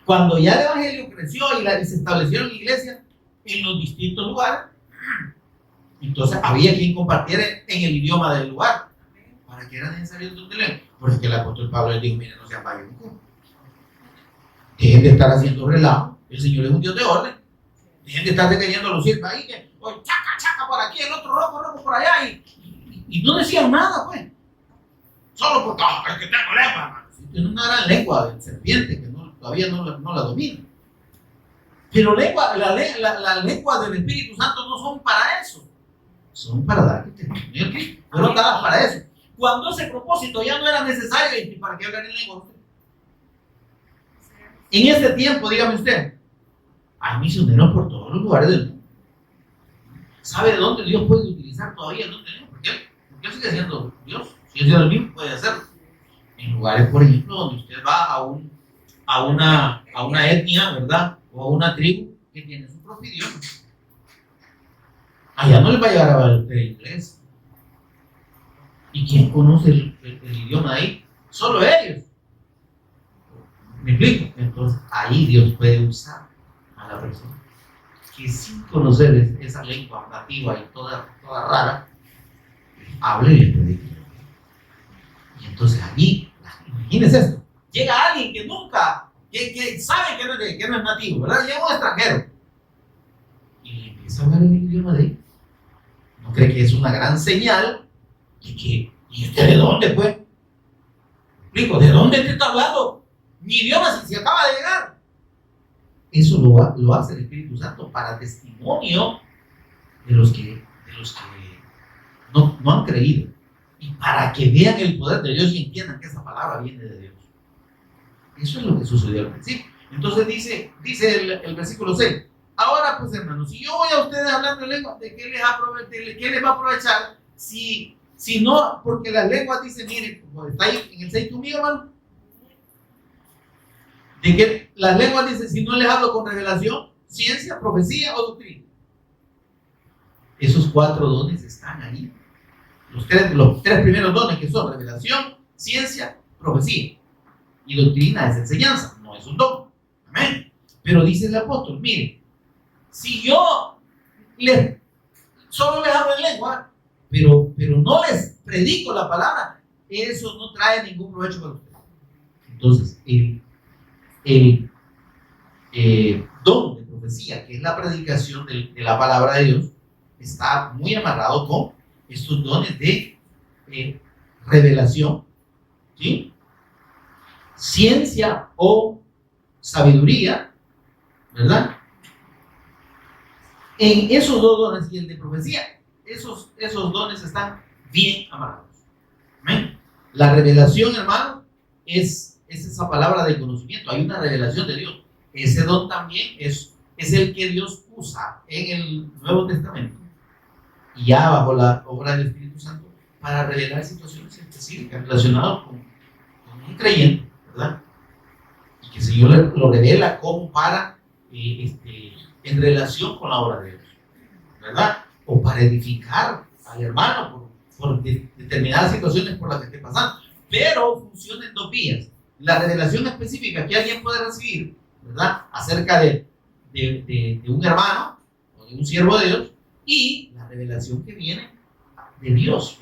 Cuando ya el evangelio creció y se establecieron iglesias en los distintos lugares, entonces había quien compartiera en el idioma del lugar. ¿Para qué era necesario otro lengua? Porque el apóstol Pablo les dijo: miren, no sean bayuncos, dejen de estar haciendo relajo. El Señor es un Dios de orden. Dejen de estar queriendo lucir ahí, que hoy chaca, chaca por aquí, el otro rojo, rojo por allá, y no decían nada, pues. Solo porque es que tengo lengua, hermano. Tiene una gran lengua de serpiente que todavía no la domina. Pero la lengua del Espíritu Santo no son para eso. Son para dar testimonio de Cristo. Fueron dadas para eso. Cuando ese propósito ya no era necesario, ¿para qué hablar en lengua? En este tiempo, dígame usted, hay misioneros por todos los lugares del mundo. ¿Sabe de dónde Dios puede utilizar todavía? ¿Por qué? Porque Él sigue siendo Dios. Si Él es el mismo, puede hacerlo. En lugares, por ejemplo, donde usted va a una etnia, ¿verdad? O a una tribu que tiene su propio idioma. Allá no les va a llegar a hablar usted inglés. ¿Y quién conoce el idioma de ahí? Solo ellos. ¿Me explico? Entonces, ahí Dios puede usar a la persona que sin conocer esa lengua nativa y toda rara, hable y le predique. Y entonces allí, imagínense esto, llega alguien que nunca, que sabe que no es nativo, ¿verdad? Llega un extranjero y le empieza a hablar en el idioma de él. ¿No cree que es una gran señal de que, ¿y usted de dónde, pues? ¿Me explico? ¿De dónde te está hablando? Mi idioma si acaba de llegar. Eso lo hace el Espíritu Santo para testimonio de los que no han creído, y para que vean el poder de Dios y entiendan que esa palabra viene de Dios. Eso es lo que sucedió al principio. Entonces dice el versículo 6: ahora pues, hermanos, si yo voy a ustedes hablando en lengua, ¿de qué les va a aprovechar? Si no, porque las lenguas dicen, miren, como está ahí en el 6 conmigo, hermano, de que las lenguas dicen, si no les hablo con revelación, ciencia, profecía o doctrina. Esos 4 dones están ahí. Los tres primeros dones, que son revelación, ciencia, profecía. Y doctrina es enseñanza, no es un don. Amén. Pero dice el apóstol, mire, si yo solo les hablo en lengua, pero no les predico la palabra, eso no trae ningún provecho para ustedes. Entonces, el don de profecía, que es la predicación de la palabra de Dios, está muy amarrado con estos dones de revelación, ¿sí? Ciencia o sabiduría, ¿verdad? En esos 2 dones y el de profecía, esos dones están bien amarrados. ¿Amén? La revelación, hermano, es esa palabra de conocimiento. Hay una revelación de Dios. Ese don también es el que Dios usa en el Nuevo Testamento, y ya bajo la obra del Espíritu Santo, para revelar situaciones específicas relacionadas con un creyente, ¿verdad? Y que el Señor lo revela como para en relación con la obra de Dios, ¿verdad? O para edificar al hermano por determinadas situaciones por las que esté pasando. Pero funciona en 2 vías: la revelación específica que alguien puede recibir, ¿verdad?, acerca de un hermano o de un siervo de Dios, y la revelación que viene de Dios,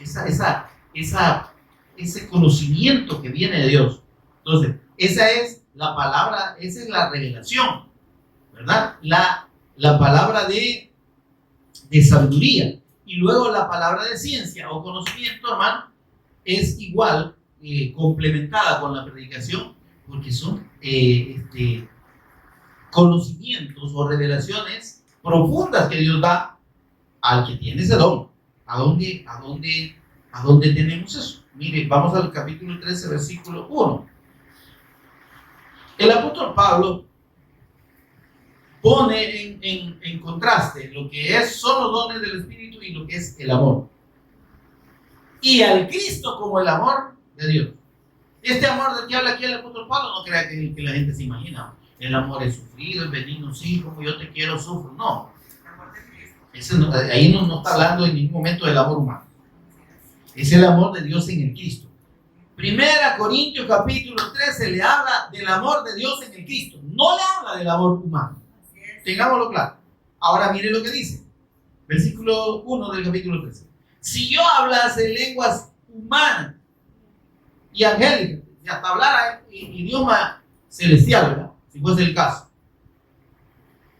ese conocimiento que viene de Dios. Entonces, esa es la palabra, esa es la revelación, ¿verdad? La palabra de sabiduría. Y luego la palabra de ciencia o conocimiento, hermano, es igual, complementada con la predicación, porque son conocimientos o revelaciones profundas que Dios da al que tiene ese don. ¿A dónde tenemos eso? Mire, vamos al capítulo 13, versículo 1. El apóstol Pablo pone en contraste lo que son los dones del Espíritu y lo que es el amor. Y al Cristo como el amor de Dios. Este amor del que habla aquí el apóstol Pablo, no crea que la gente se imagina. El amor es sufrido, es benigno, sí, como yo te quiero, sufro. No. Ahí no está hablando en ningún momento del amor humano. Es el amor de Dios en el Cristo. 1 Corintios capítulo 13 le habla del amor de Dios en el Cristo, no le habla del amor humano. Tengámoslo claro. Ahora mire lo que dice. Versículo 1 del capítulo 13. Si yo hablase lenguas humanas y angélicas, y hasta hablara idioma celestial, ¿verdad? Si fuese el caso,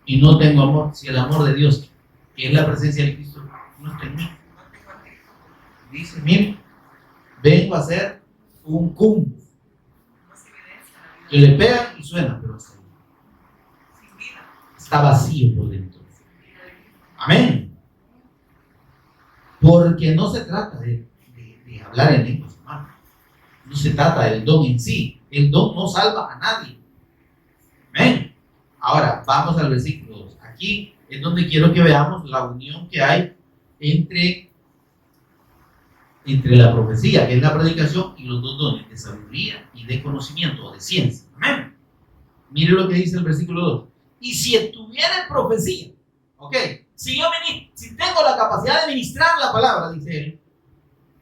y no tengo amor, si el amor de Dios, que es la presencia de Cristo, no está en mí. Dice, mire, vengo a ser un cumbo que le pegan y suena, pero está vacío por dentro. Amén. Porque no se trata de hablar en lenguas humanas. No se trata del don en sí. El don no salva a nadie. Amén. Ahora, vamos al versículo 2. Aquí es donde quiero que veamos la unión que hay entre la profecía, que es la predicación, y los dos dones de sabiduría y de conocimiento o de ciencia. Amén. Mire lo que dice el versículo 2. Y si tuviera profecía, ok, si tengo la capacidad de ministrar la palabra, dice él,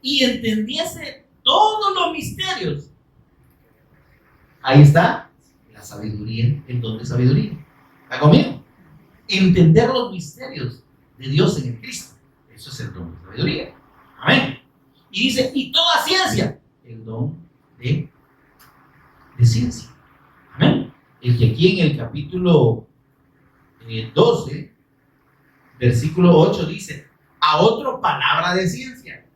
y entendiese todos los misterios, ahí está la sabiduría, el don de sabiduría. ¿Está conmigo? Entender los misterios de Dios en el Cristo. Eso es el don de sabiduría. Amén. Y dice, y toda ciencia, el don de ciencia. Amén. El que aquí en el capítulo 12, versículo 8 dice, a otro palabra de ciencia.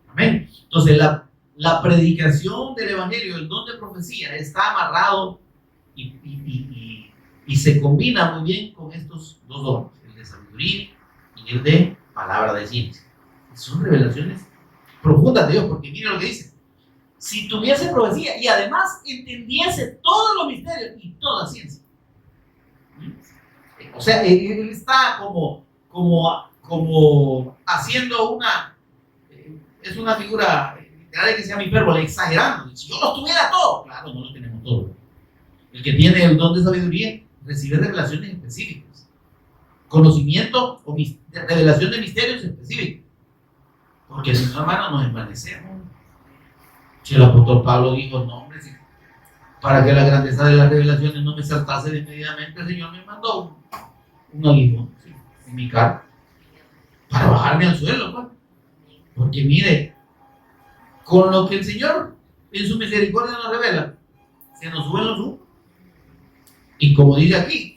Amén. Entonces la predicación del evangelio, el don de profecía, está amarrado y se combina muy bien con estos dos dones, el de sabiduría y el de palabra de ciencia. Son revelaciones profundas de Dios, porque mira lo que dice. Si tuviese profecía y además entendiese todos los misterios y toda ciencia. O sea, él está como haciendo es una figura literal que se llama hipérbole, exagerando. Si yo lo tuviera todo, claro, no lo tenemos todo. El que tiene el don de sabiduría recibe revelaciones específicas, conocimiento o revelación de misterios específicos. Porque si no, hermano, nos envanecemos. Si el apóstol Pablo dijo, no, hombre, para que la grandeza de las revelaciones no me saltase de inmediatamente, el Señor me mandó un aguijón en mi cara para bajarme al suelo, pues. Porque mire, con lo que el Señor en su misericordia nos revela, se nos suben los humos. Y como dice aquí,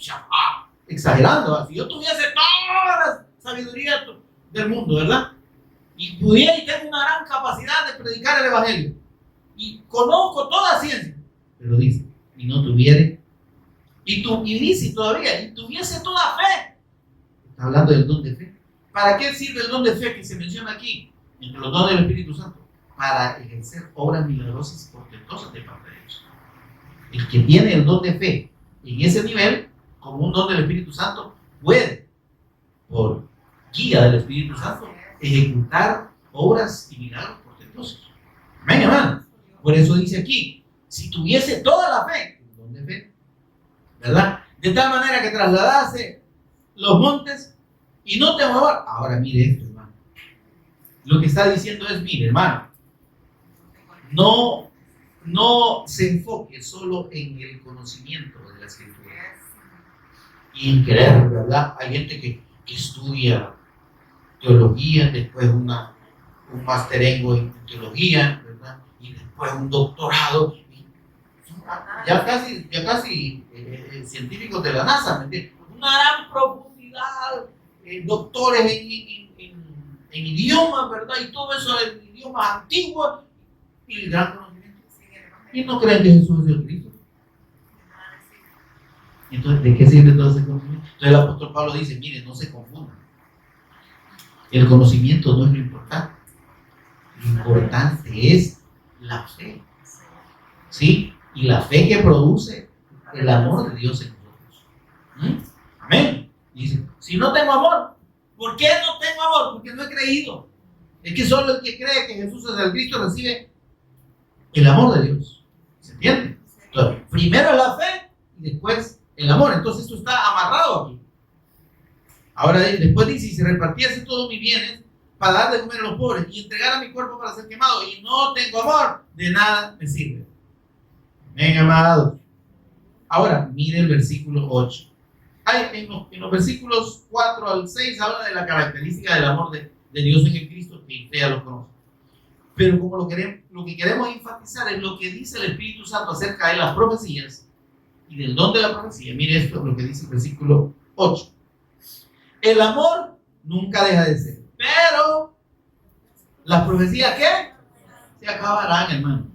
exagerando, si yo tuviese toda la sabiduría del mundo, ¿verdad? Y pudiera y tengo una gran capacidad de predicar el evangelio, y conozco toda ciencia, pero dice, y no tuviere, y dice todavía, y tuviese toda fe. Está hablando del don de fe. ¿Para qué sirve el don de fe que se menciona aquí, entre los dones del Espíritu Santo? Para ejercer obras milagrosas y portentosas de parte de Dios. El que tiene el don de fe en ese nivel, como un don del Espíritu Santo, puede, por guía del Espíritu Santo, ejecutar obras y milagros portentosos. Amén, hermano. Por eso dice aquí, si tuviese toda la fe, el don de fe, ¿verdad? De tal manera que trasladase los montes y no te amor. Ahora mire esto, hermano. Lo que está diciendo es, mire, hermano, no se enfoque solo en el conocimiento de la Escritura y en creer, ¿verdad? Hay gente que estudia teología, después un masterengo en teología, ¿verdad? Y después un doctorado, ya casi científicos de la NASA, ¿me entiendes? Una gran profundidad, doctores en idiomas, ¿verdad? Y todo eso en idiomas antiguos, y el gran conocimiento. Y no creen que Jesús es el Cristo. Entonces, ¿de qué sirve todo ese conocimiento? Entonces el apóstol Pablo dice, mire, no se confundan. El conocimiento no es lo importante. Lo importante es la fe. ¿Sí? Y la fe que produce el amor de Dios en nosotros. Amén. Dice, si no tengo amor, ¿por qué no tengo amor? Porque no he creído. Es que solo el que cree que Jesús es el Cristo recibe el amor de Dios. ¿Se entiende? Entonces, primero la fe y después el amor. Entonces esto está amarrado aquí. Ahora después dice, si repartiese todos mis bienes para dar de comer a los pobres y entregar a mi cuerpo para ser quemado y no tengo amor, de nada me sirve. Amén, amados. Ahora, mire el versículo 8. En los versículos 4 al 6 habla de la característica del amor de Dios en el Cristo, que usted ya lo conoce. Pero como lo que queremos enfatizar es lo que dice el Espíritu Santo acerca de las profecías y del don de la profecía. Mire esto, lo que dice el versículo 8. El amor nunca deja de ser, pero las profecías, ¿qué? Se acabarán, hermano.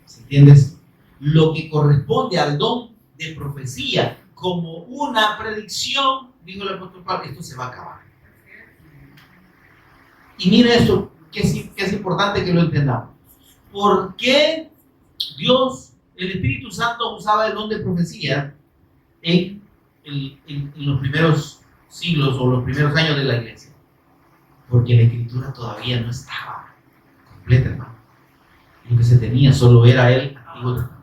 ¿Se entiende esto? Lo que corresponde al don de profecía como una predicción, dijo el apóstol Pablo, esto se va a acabar. Y mire esto, que es importante que lo entendamos. ¿Por qué Dios, el Espíritu Santo, usaba el don de profecía en los primeros siglos o los primeros años de la iglesia? Porque la escritura todavía no estaba completa, hermano. Lo que se tenía solo era el Antiguo Testamento.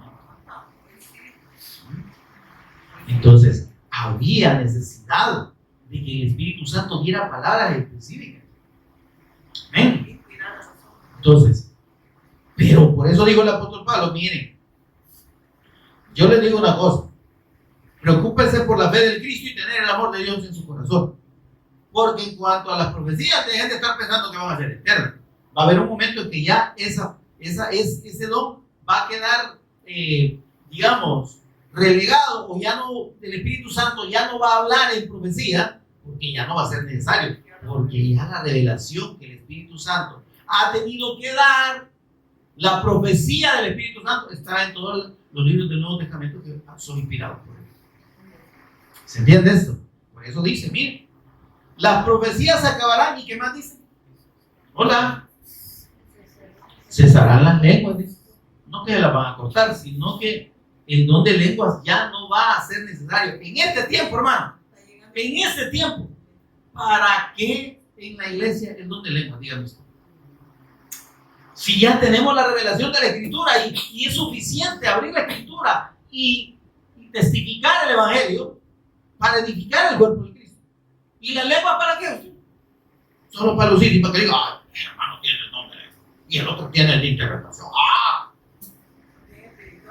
Entonces, había necesidad de que el Espíritu Santo diera palabras específicas. Amén. Entonces, pero por eso dijo el apóstol Pablo, miren, yo les digo una cosa, preocúpense por la fe del Cristo y tener el amor de Dios en su corazón. Porque en cuanto a las profecías, dejen de estar pensando que van a ser eternas. Va a haber un momento en que ya ese don va a quedar, digamos, relegado, o ya no, el Espíritu Santo ya no va a hablar en profecía, porque ya no va a ser necesario, porque ya la revelación que el Espíritu Santo ha tenido que dar, la profecía del Espíritu Santo está en todos los libros del Nuevo Testamento que son inspirados por él. ¿Se entiende esto? Por eso dice, miren, las profecías se acabarán, ¿y qué más dice? Hola, cesarán las lenguas, dice. No que se las van a cortar, sino que el don de lenguas ya no va a ser necesario. En este tiempo, hermano, en este tiempo, ¿para qué en la iglesia el don de lenguas? Díganme esto. Si ya tenemos la revelación de la Escritura y es suficiente abrir la Escritura y testificar el Evangelio para edificar el cuerpo de Cristo. ¿Y la lengua para qué? Solo para lucir y para que diga, ay, mi hermano tiene el don de lengua y el otro tiene el de interpretación.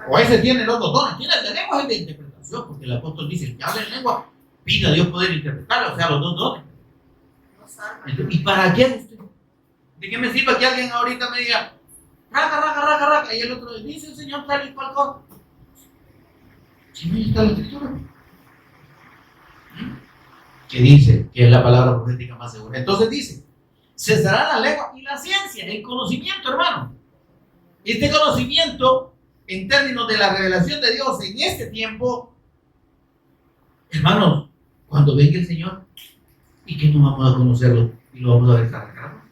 O ese tiene los dos dones, tiene el de lengua y el de interpretación, porque el apóstol dice, que habla en lengua, pide a Dios poder interpretarlo, o sea, los dos dones. Entonces, ¿y para qué usted? ¿De qué me sirve que alguien ahorita me diga, raca, y el otro dice el Señor tal y cual cosa? Si no está la Escritura. Que dice que es la palabra profética más segura. Entonces dice, cesará la lengua y la ciencia, el conocimiento, hermano. Este conocimiento, en términos de la revelación de Dios en este tiempo, hermanos, cuando venga el Señor, ¿y que no vamos a conocerlo? Y lo vamos a ver cara a cara.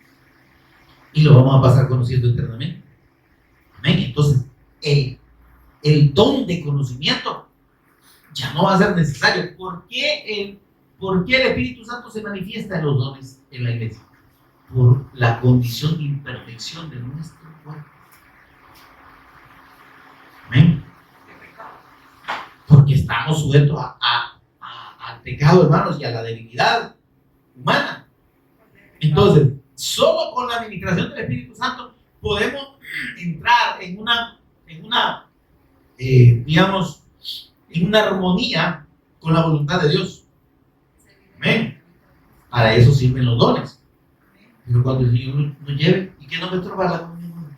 Y lo vamos a pasar conociendo eternamente. Amén. Entonces, el don de conocimiento ya no va a ser necesario. ¿Por qué el Espíritu Santo se manifiesta en los dones en la iglesia? Por la condición de imperfección de nuestro cuerpo. Amén. Porque estamos sujetos al pecado, hermanos, y a la debilidad humana. Entonces, solo con la administración del Espíritu Santo podemos entrar en una digamos, en una armonía con la voluntad de Dios. Amén. Para eso sirven los dones. Pero cuando el Señor nos lleve, ¿y qué no me estorba la comunión?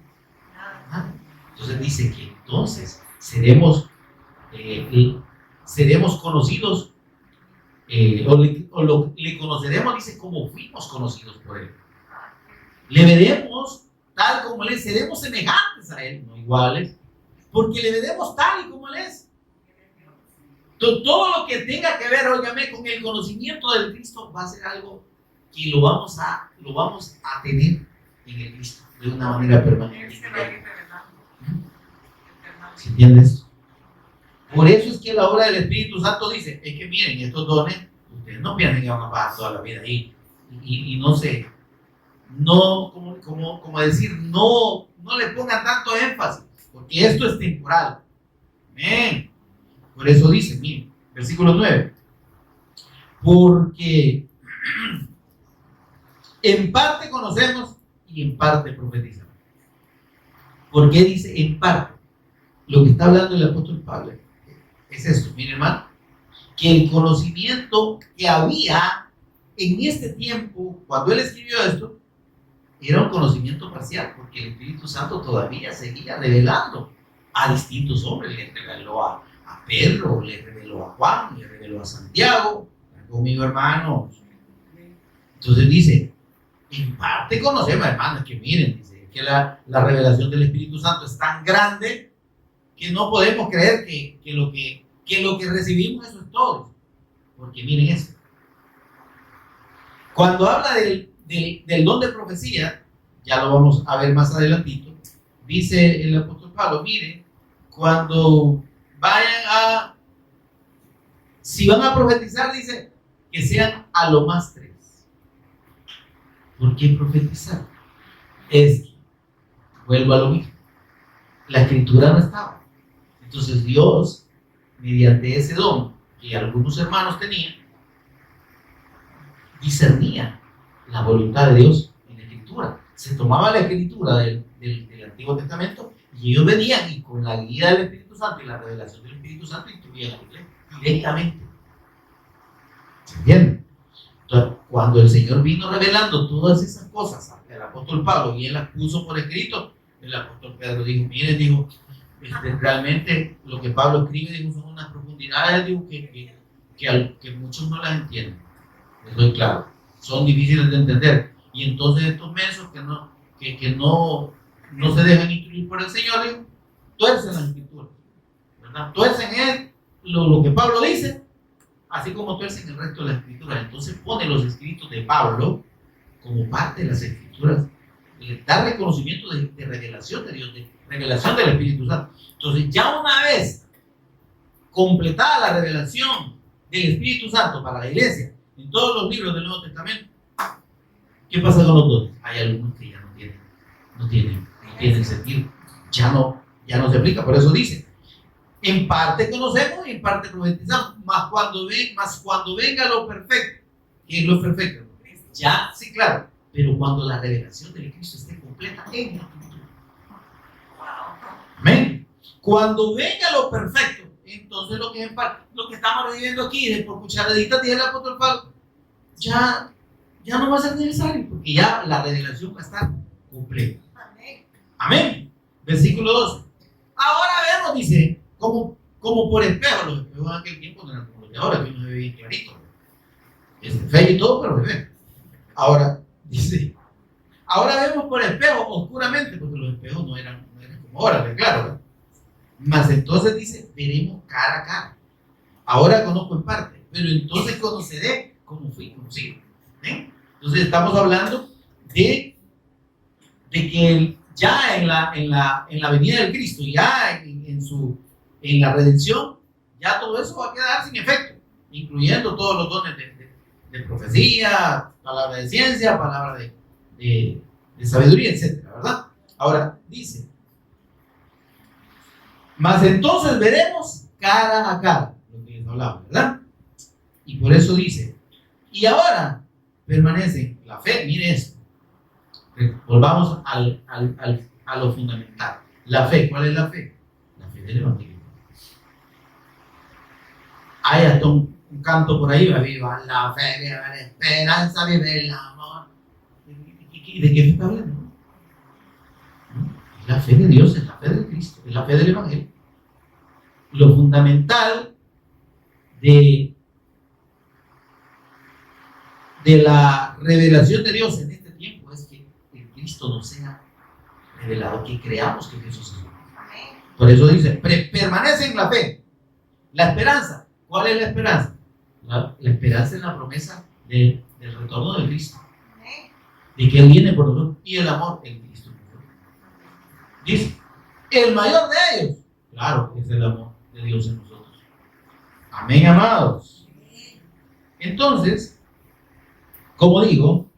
Nada. Entonces dice que entonces seremos conocidos, le conoceremos, dice, como fuimos conocidos por Él. Le veremos tal como Él es, seremos semejantes a Él, no iguales, porque le veremos tal y como Él es. Todo lo que tenga que ver, óigame, con el conocimiento del Cristo va a ser algo que lo vamos a tener en el Cristo de una manera permanente. ¿Se entiende esto? Por eso es que la obra del Espíritu Santo dice, es que miren, estos dones, ustedes no piensen que van a pasar toda la vida ahí y no sé, no, como decir, no le pongan tanto énfasis, porque esto es temporal. Amén. Por eso dice, miren, versículo 9, porque en parte conocemos y en parte profetizamos. ¿Por qué dice en parte? Lo que está hablando el apóstol Pablo, es esto, mire hermano, que el conocimiento que había en este tiempo, cuando él escribió esto, era un conocimiento parcial, porque el Espíritu Santo todavía seguía revelando a distintos hombres. Le reveló a Pedro, le reveló a Juan, le reveló a Santiago, conmigo hermanos. Entonces dice, en parte conocemos, hermanos, que miren, dice que la revelación del Espíritu Santo es tan grande que no podemos creer que lo que recibimos eso es todo. Porque miren eso. Cuando habla del don de profecía, ya lo vamos a ver más adelantito, dice el apóstol Pablo, miren, cuando si van a profetizar, dice, que sean a lo más 3. ¿Por qué profetizar? Vuelvo a lo mismo, la escritura no estaba. Entonces Dios, mediante ese don que algunos hermanos tenían, discernía la voluntad de Dios en la escritura. Se tomaba la escritura del Antiguo Testamento y ellos venían y con la guía del Espíritu Santo y la revelación del Espíritu Santo instruían a la iglesia directamente. ¿Se entiende? Entonces, cuando el Señor vino revelando todas esas cosas al apóstol Pablo y él las puso por escrito, el apóstol Pedro dijo, miren, dijo, realmente lo que Pablo escribe, dijo, son unas profundidades, dijo, que muchos no las entienden. Estoy claro, son difíciles de entender. Y entonces estos mensos que no se dejan instruir por el Señor, dijo, tuercen las escrituras, ¿verdad? Tuercen lo que Pablo dice, así como tuercen el resto de las escrituras. Entonces pone los escritos de Pablo como parte de las escrituras, da reconocimiento de revelación de Dios, de revelación del Espíritu Santo. Entonces ya una vez completada la revelación del Espíritu Santo para la iglesia en todos los libros del Nuevo Testamento, ¿qué pasa con los dones? Hay algunos que ya no tienen sentido, ya no se aplica. Por eso dice, en parte conocemos y en parte profetizamos, mas cuando venga lo perfecto. ¿Qué es lo perfecto? Ya, sí, claro, pero cuando la revelación del Cristo esté completa en la escritura. Amén. Cuando venga lo perfecto, entonces lo que estamos recibiendo aquí por cucharaditas dice el apóstol Pablo, ya no va a ser necesario, porque ya la revelación va a estar completa. Amén. Versículo 12. Ahora vemos, dice, como por espejo. Los espejos en aquel tiempo no eran como los de ahora, que uno se ve bien clarito. Es feo y todo, pero se ve. Ahora, dice, ahora vemos por espejo oscuramente, porque los espejos no eran como ahora, claro, ¿verdad? Mas entonces dice, veremos cara a cara. Ahora conozco en parte, pero entonces conoceré como fui conocido. ¿Eh? Entonces estamos hablando de que ya en la venida del Cristo, ya en la redención, ya todo eso va a quedar sin efecto, incluyendo todos los dones de profecía, palabra de ciencia, palabra de sabiduría, etcétera, ¿verdad? Ahora dice, mas entonces veremos cara a cara, lo que les hablaba, ¿verdad? Y por eso dice, y ahora permanece la fe. Mire esto, volvamos a lo fundamental. La fe, ¿cuál es la fe? La fe del Evangelio. Hay hasta un canto por ahí, viva la fe, viva la esperanza, viva el amor. ¿De qué se está hablando? Es la fe de Dios, es la fe de Cristo, es la fe del Evangelio. Lo fundamental de la revelación de Dios en este tiempo es que el Cristo nos sea revelado, que creamos que Jesús es. Por eso dice, permanece en la fe. La esperanza, ¿cuál es la esperanza? La esperanza es la promesa del retorno de Cristo, de que Él viene por nosotros, y el amor en Cristo. Dice, el mayor de ellos, claro, es el amor de Dios en nosotros. Amén, amados. Entonces, como digo,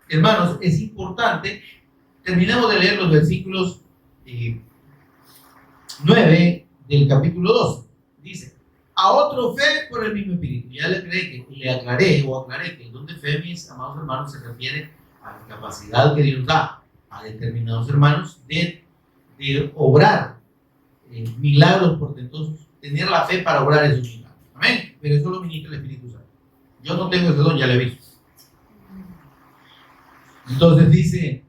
hermanos, es importante, terminamos de leer los versículos 9 del capítulo 2. Dice, a otro fe por el mismo espíritu. Ya le aclaré que el don de fe, mis amados hermanos, se refiere a la capacidad que Dios da a determinados hermanos de obrar milagros portentosos, tener la fe para obrar esos milagros. Amén. Pero eso lo ministra el Espíritu Santo. Yo no tengo ese don, ya le he visto. Entonces dice,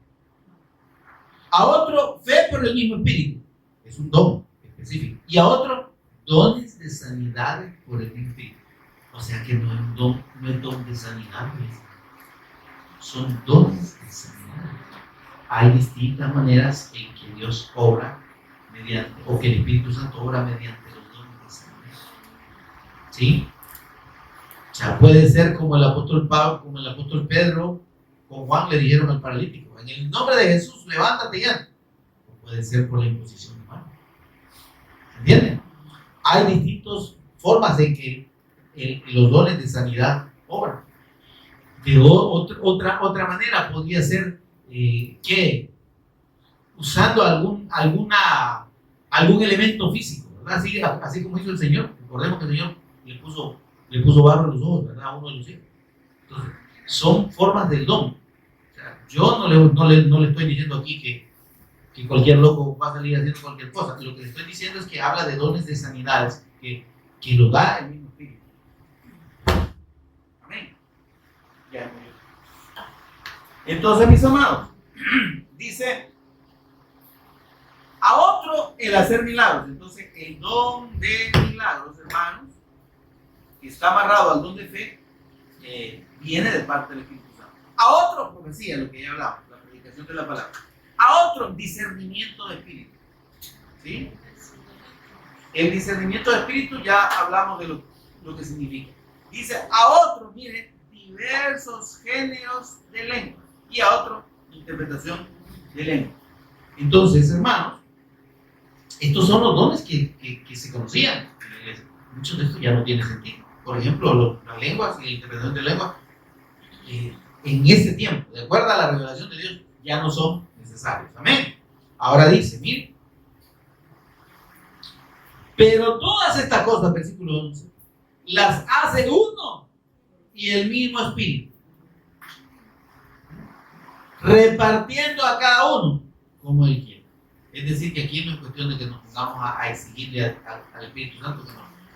a otro fe por el mismo Espíritu, es un don específico, y a otro dones de sanidad por el mismo Espíritu. O sea que no es don de sanidad, son dones de sanidad. Hay distintas maneras en que Dios obra mediante, o que el Espíritu Santo obra mediante los dones de sanidad. ¿Sí? O sea, puede ser como el apóstol Pablo, como el apóstol Pedro con Juan le dijeron al paralítico, en el nombre de Jesús, levántate y anda. O puede ser por la imposición de manos. ¿Entienden? Hay distintas formas en que los dones de sanidad obran. De otra manera podría ser que usando algún elemento físico, ¿verdad? Así como hizo el Señor. Recordemos que el Señor le puso barro en los ojos, ¿verdad? A uno de los hijos. Entonces, son formas del don. O sea, yo no le estoy diciendo aquí que cualquier loco va a salir haciendo cualquier cosa. Lo que le estoy diciendo es que habla de dones de sanidades que lo da el mismo Espíritu. Amén. Ya. Entonces, mis amados, dice, a otro el hacer milagros. Entonces, el don de milagros, hermanos, que está amarrado al don de fe, viene de parte del Espíritu Santo. A otro, profecía, lo que ya hablamos, la predicación de la palabra. A otro, discernimiento de espíritu. ¿Sí? El discernimiento de espíritu ya hablamos de lo que significa. Dice, a otro, miren, diversos géneros de lengua. Y a otro, interpretación de lengua. Entonces, hermanos, estos son los dones que se conocían. Muchos de estos ya no tienen sentido. Por ejemplo, las lenguas y la interpretación de lenguas, en ese tiempo, de acuerdo a la revelación de Dios, ya no son necesarios. Amén. Ahora dice, miren, pero todas estas cosas, versículo 11, las hace uno y el mismo Espíritu, repartiendo a cada uno como Él quiere. Es decir, que aquí no es cuestión de que nos pongamos a exigirle al Espíritu Santo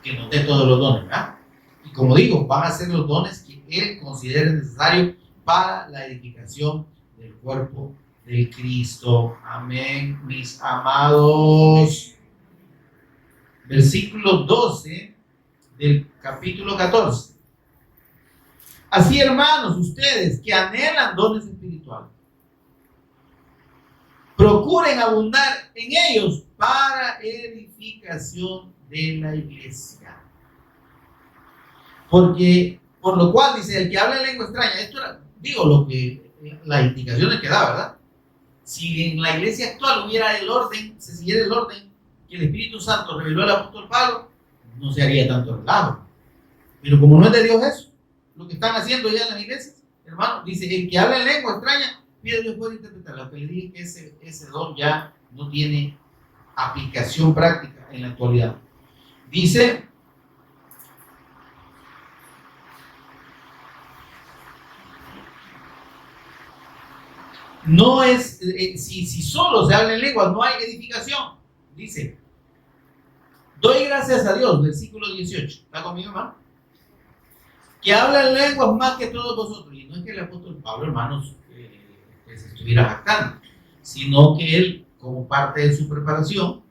que nos dé todos los dones, ¿verdad? Y como digo, van a ser los dones que Él considere necesarios para la edificación del cuerpo de Cristo. Amén, mis amados. Versículo 12 del capítulo 14. Así, hermanos, ustedes que anhelan dones espirituales, procuren abundar en ellos para edificación de la iglesia. Porque, por lo cual, dice, el que habla en lengua extraña, esto era, las indicaciones que da, ¿verdad? Si en la iglesia actual hubiera el orden, se siguiera el orden que el Espíritu Santo reveló al apóstol Pablo, no se haría tanto relajo. Pero como no es de Dios eso, lo que están haciendo ya en las iglesias, hermano, dice, el que habla en lengua extraña, pide Dios puede interpretar. Lo que le dije que ese don ya no tiene aplicación práctica en la actualidad. Dice, no es, si solo se habla en lenguas, no hay edificación. Dice, doy gracias a Dios, versículo 18. ¿Está conmigo, hermano? Que habla en lenguas más que todos vosotros. Y no es que el apóstol Pablo, hermanos, se estuviera jactando, sino que él, como parte de su preparación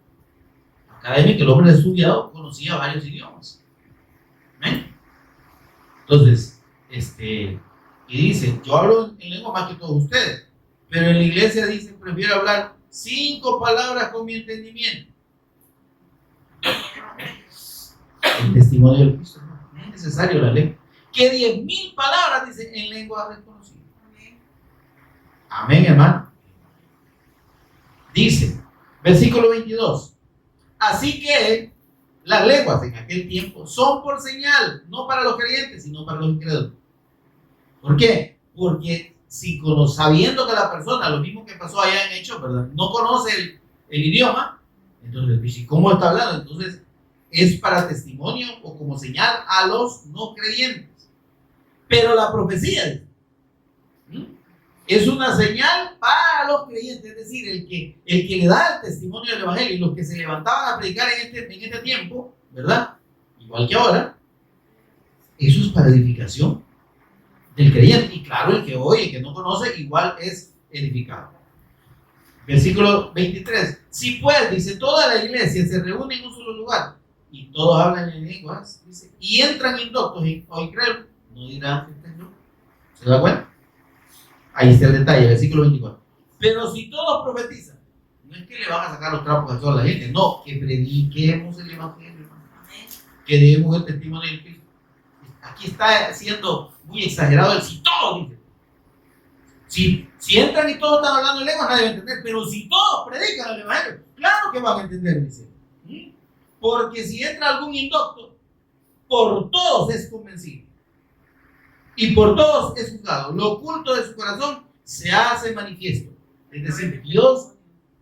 académica, el hombre estudiado, conocía varios idiomas. ¿Ven? Entonces, y dice, yo hablo en lengua más que todos ustedes, pero en la iglesia dice, prefiero hablar 5 palabras con mi entendimiento. El testimonio del Cristo, no es necesario la lengua. Que 10,000 palabras, dice, en lengua desconocida. Amén, hermano. Dice, versículo 22. Así que las lenguas en aquel tiempo son por señal, no para los creyentes, sino para los incrédulos. ¿Por qué? Porque sabiendo que la persona, lo mismo que pasó allá en Hechos, ¿verdad?, no conoce el idioma, entonces dice, ¿cómo está hablando? Entonces es para testimonio o como señal a los no creyentes. Pero la profecía, Es una señal para los creyentes, es decir, el que le da el testimonio del Evangelio y los que se levantaban a predicar en este tiempo, ¿verdad? Igual que ahora, eso es para edificación del creyente. Y claro, el que oye, el que no conoce, igual es edificado. Versículo 23. Si pues, dice, toda la iglesia se reúne en un solo lugar y todos hablan en lenguas, dice, y entran indoctos o incrédulos, no dirán que estén locos. ¿Se da cuenta? Ahí está el detalle, versículo 24. Pero si todos profetizan, no es que le van a sacar los trapos a toda la gente, no, que prediquemos el evangelio, hermano. Que demos el testimonio del Cristo. Aquí está siendo muy exagerado el si todos dicen. Si entran y todos están hablando en lenguas, nadie va a entender, pero si todos predican el evangelio, claro que van a entender, dice. Porque si entra algún indocto, por todos es convencido y por todos es juzgado. Lo oculto de su corazón se hace manifiesto. Es decir, Dios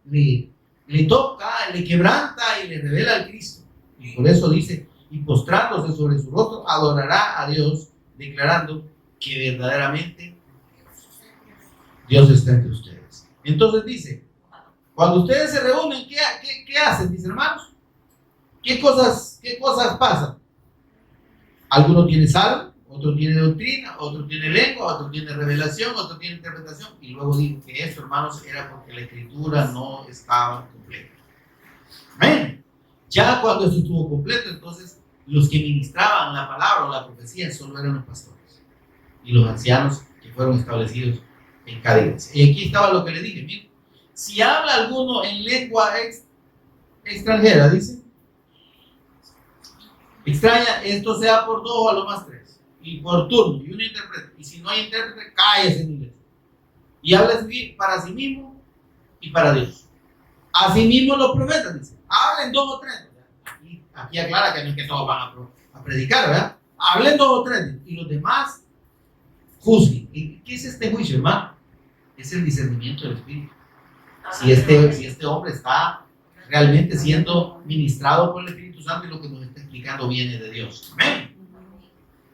le toca, le quebranta y le revela al Cristo. Y por eso dice, y postrándose sobre su rostro, adorará a Dios, declarando que verdaderamente Dios está entre ustedes. Entonces dice, cuando ustedes se reúnen, ¿qué hacen, mis hermanos? ¿Qué cosas pasan? Alguno tiene salmo, otro tiene doctrina, otro tiene lengua, otro tiene revelación, otro tiene interpretación. Y luego digo que esto, hermanos, era porque la escritura no estaba completa. Amén. Ya cuando eso estuvo completo, entonces los que ministraban la palabra o la profecía solo eran los pastores y los ancianos que fueron establecidos en cada iglesia. Y aquí estaba lo que le dije, miren, si habla alguno en lengua extranjera, dice, extraña, esto sea por dos o a lo más tres, y por turno, y uno interpreta, y si no hay intérprete, cállese en inglés, y habla para sí mismo y para Dios. Asimismo los profetas, dice, hablen dos o tres, aquí aclara que no es que todos van a predicar, ¿verdad? Hablen dos o tres, y los demás juzguen. ¿Y qué es este juicio, hermano? Es el discernimiento del Espíritu. Si este hombre está realmente siendo ministrado por el Espíritu Santo y lo que nos está explicando viene de Dios. Amén.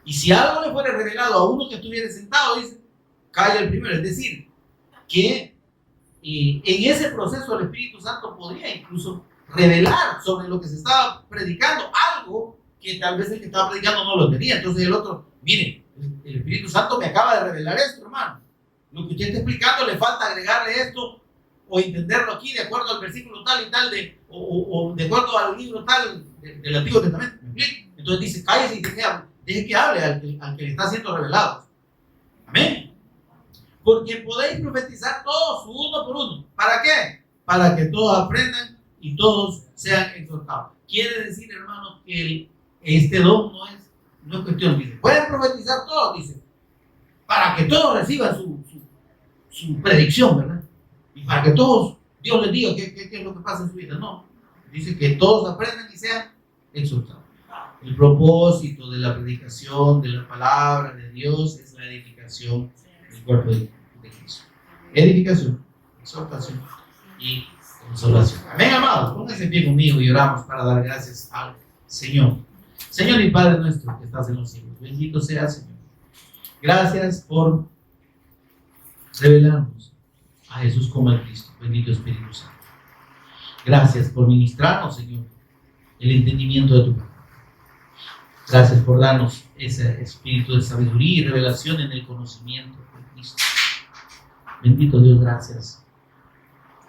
Y si algo le fuera revelado a uno que estuviera sentado, dice, calla el primero. Es decir, que en ese proceso el Espíritu Santo podría incluso revelar sobre lo que se estaba predicando algo que tal vez el que estaba predicando no lo tenía. Entonces el otro, mire, el Espíritu Santo me acaba de revelar esto, hermano. Lo que usted está explicando le falta agregarle esto o entenderlo aquí de acuerdo al versículo tal y tal o de acuerdo al libro tal del Antiguo Testamento. ¿Me explico? Entonces dice, cállese y deje que hable al que le está siendo revelado. Amén. Porque podéis profetizar todos uno por uno. ¿Para qué? Para que todos aprendan y todos sean exhortados. Quiere decir, hermanos, que este don no es cuestión. Dice, pueden profetizar todos, dice, para que todos reciban su predicción, ¿verdad? Y para que todos, Dios les diga qué es lo que pasa en su vida. No, dice que todos aprendan y sean exhortados. El propósito de la predicación de la palabra de Dios es la edificación del cuerpo de Cristo. Edificación, exhortación y consolación. Amén, amados. Pónganse en pie conmigo y oramos para dar gracias al Señor. Señor y Padre nuestro que estás en los cielos, bendito sea, Señor. Gracias por revelarnos a Jesús como el Cristo. Bendito Espíritu Santo. Gracias por ministrarnos, Señor, el entendimiento de tu palabra. Gracias por darnos ese espíritu de sabiduría y revelación en el conocimiento de Cristo. Bendito Dios, gracias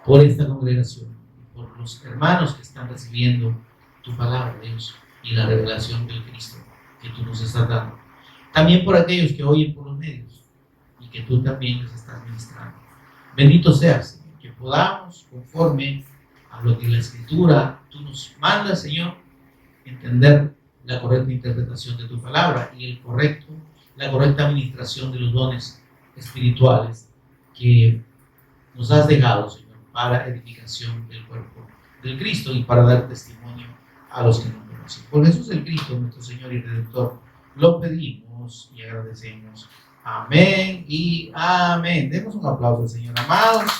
por esta congregación, por los hermanos que están recibiendo tu palabra, Dios, y la revelación del Cristo que tú nos estás dando. También por aquellos que oyen por los medios y que tú también les estás ministrando. Bendito seas, Señor, que podamos, conforme a lo que la Escritura tú nos mandas, Señor, entender la correcta interpretación de tu palabra y la correcta administración de los dones espirituales que nos has dejado, Señor, para edificación del cuerpo del Cristo y para dar testimonio a los que no conocen. Por Jesús el Cristo, nuestro Señor y Redentor, lo pedimos y agradecemos. Amén y amén. Demos un aplauso al Señor, amados.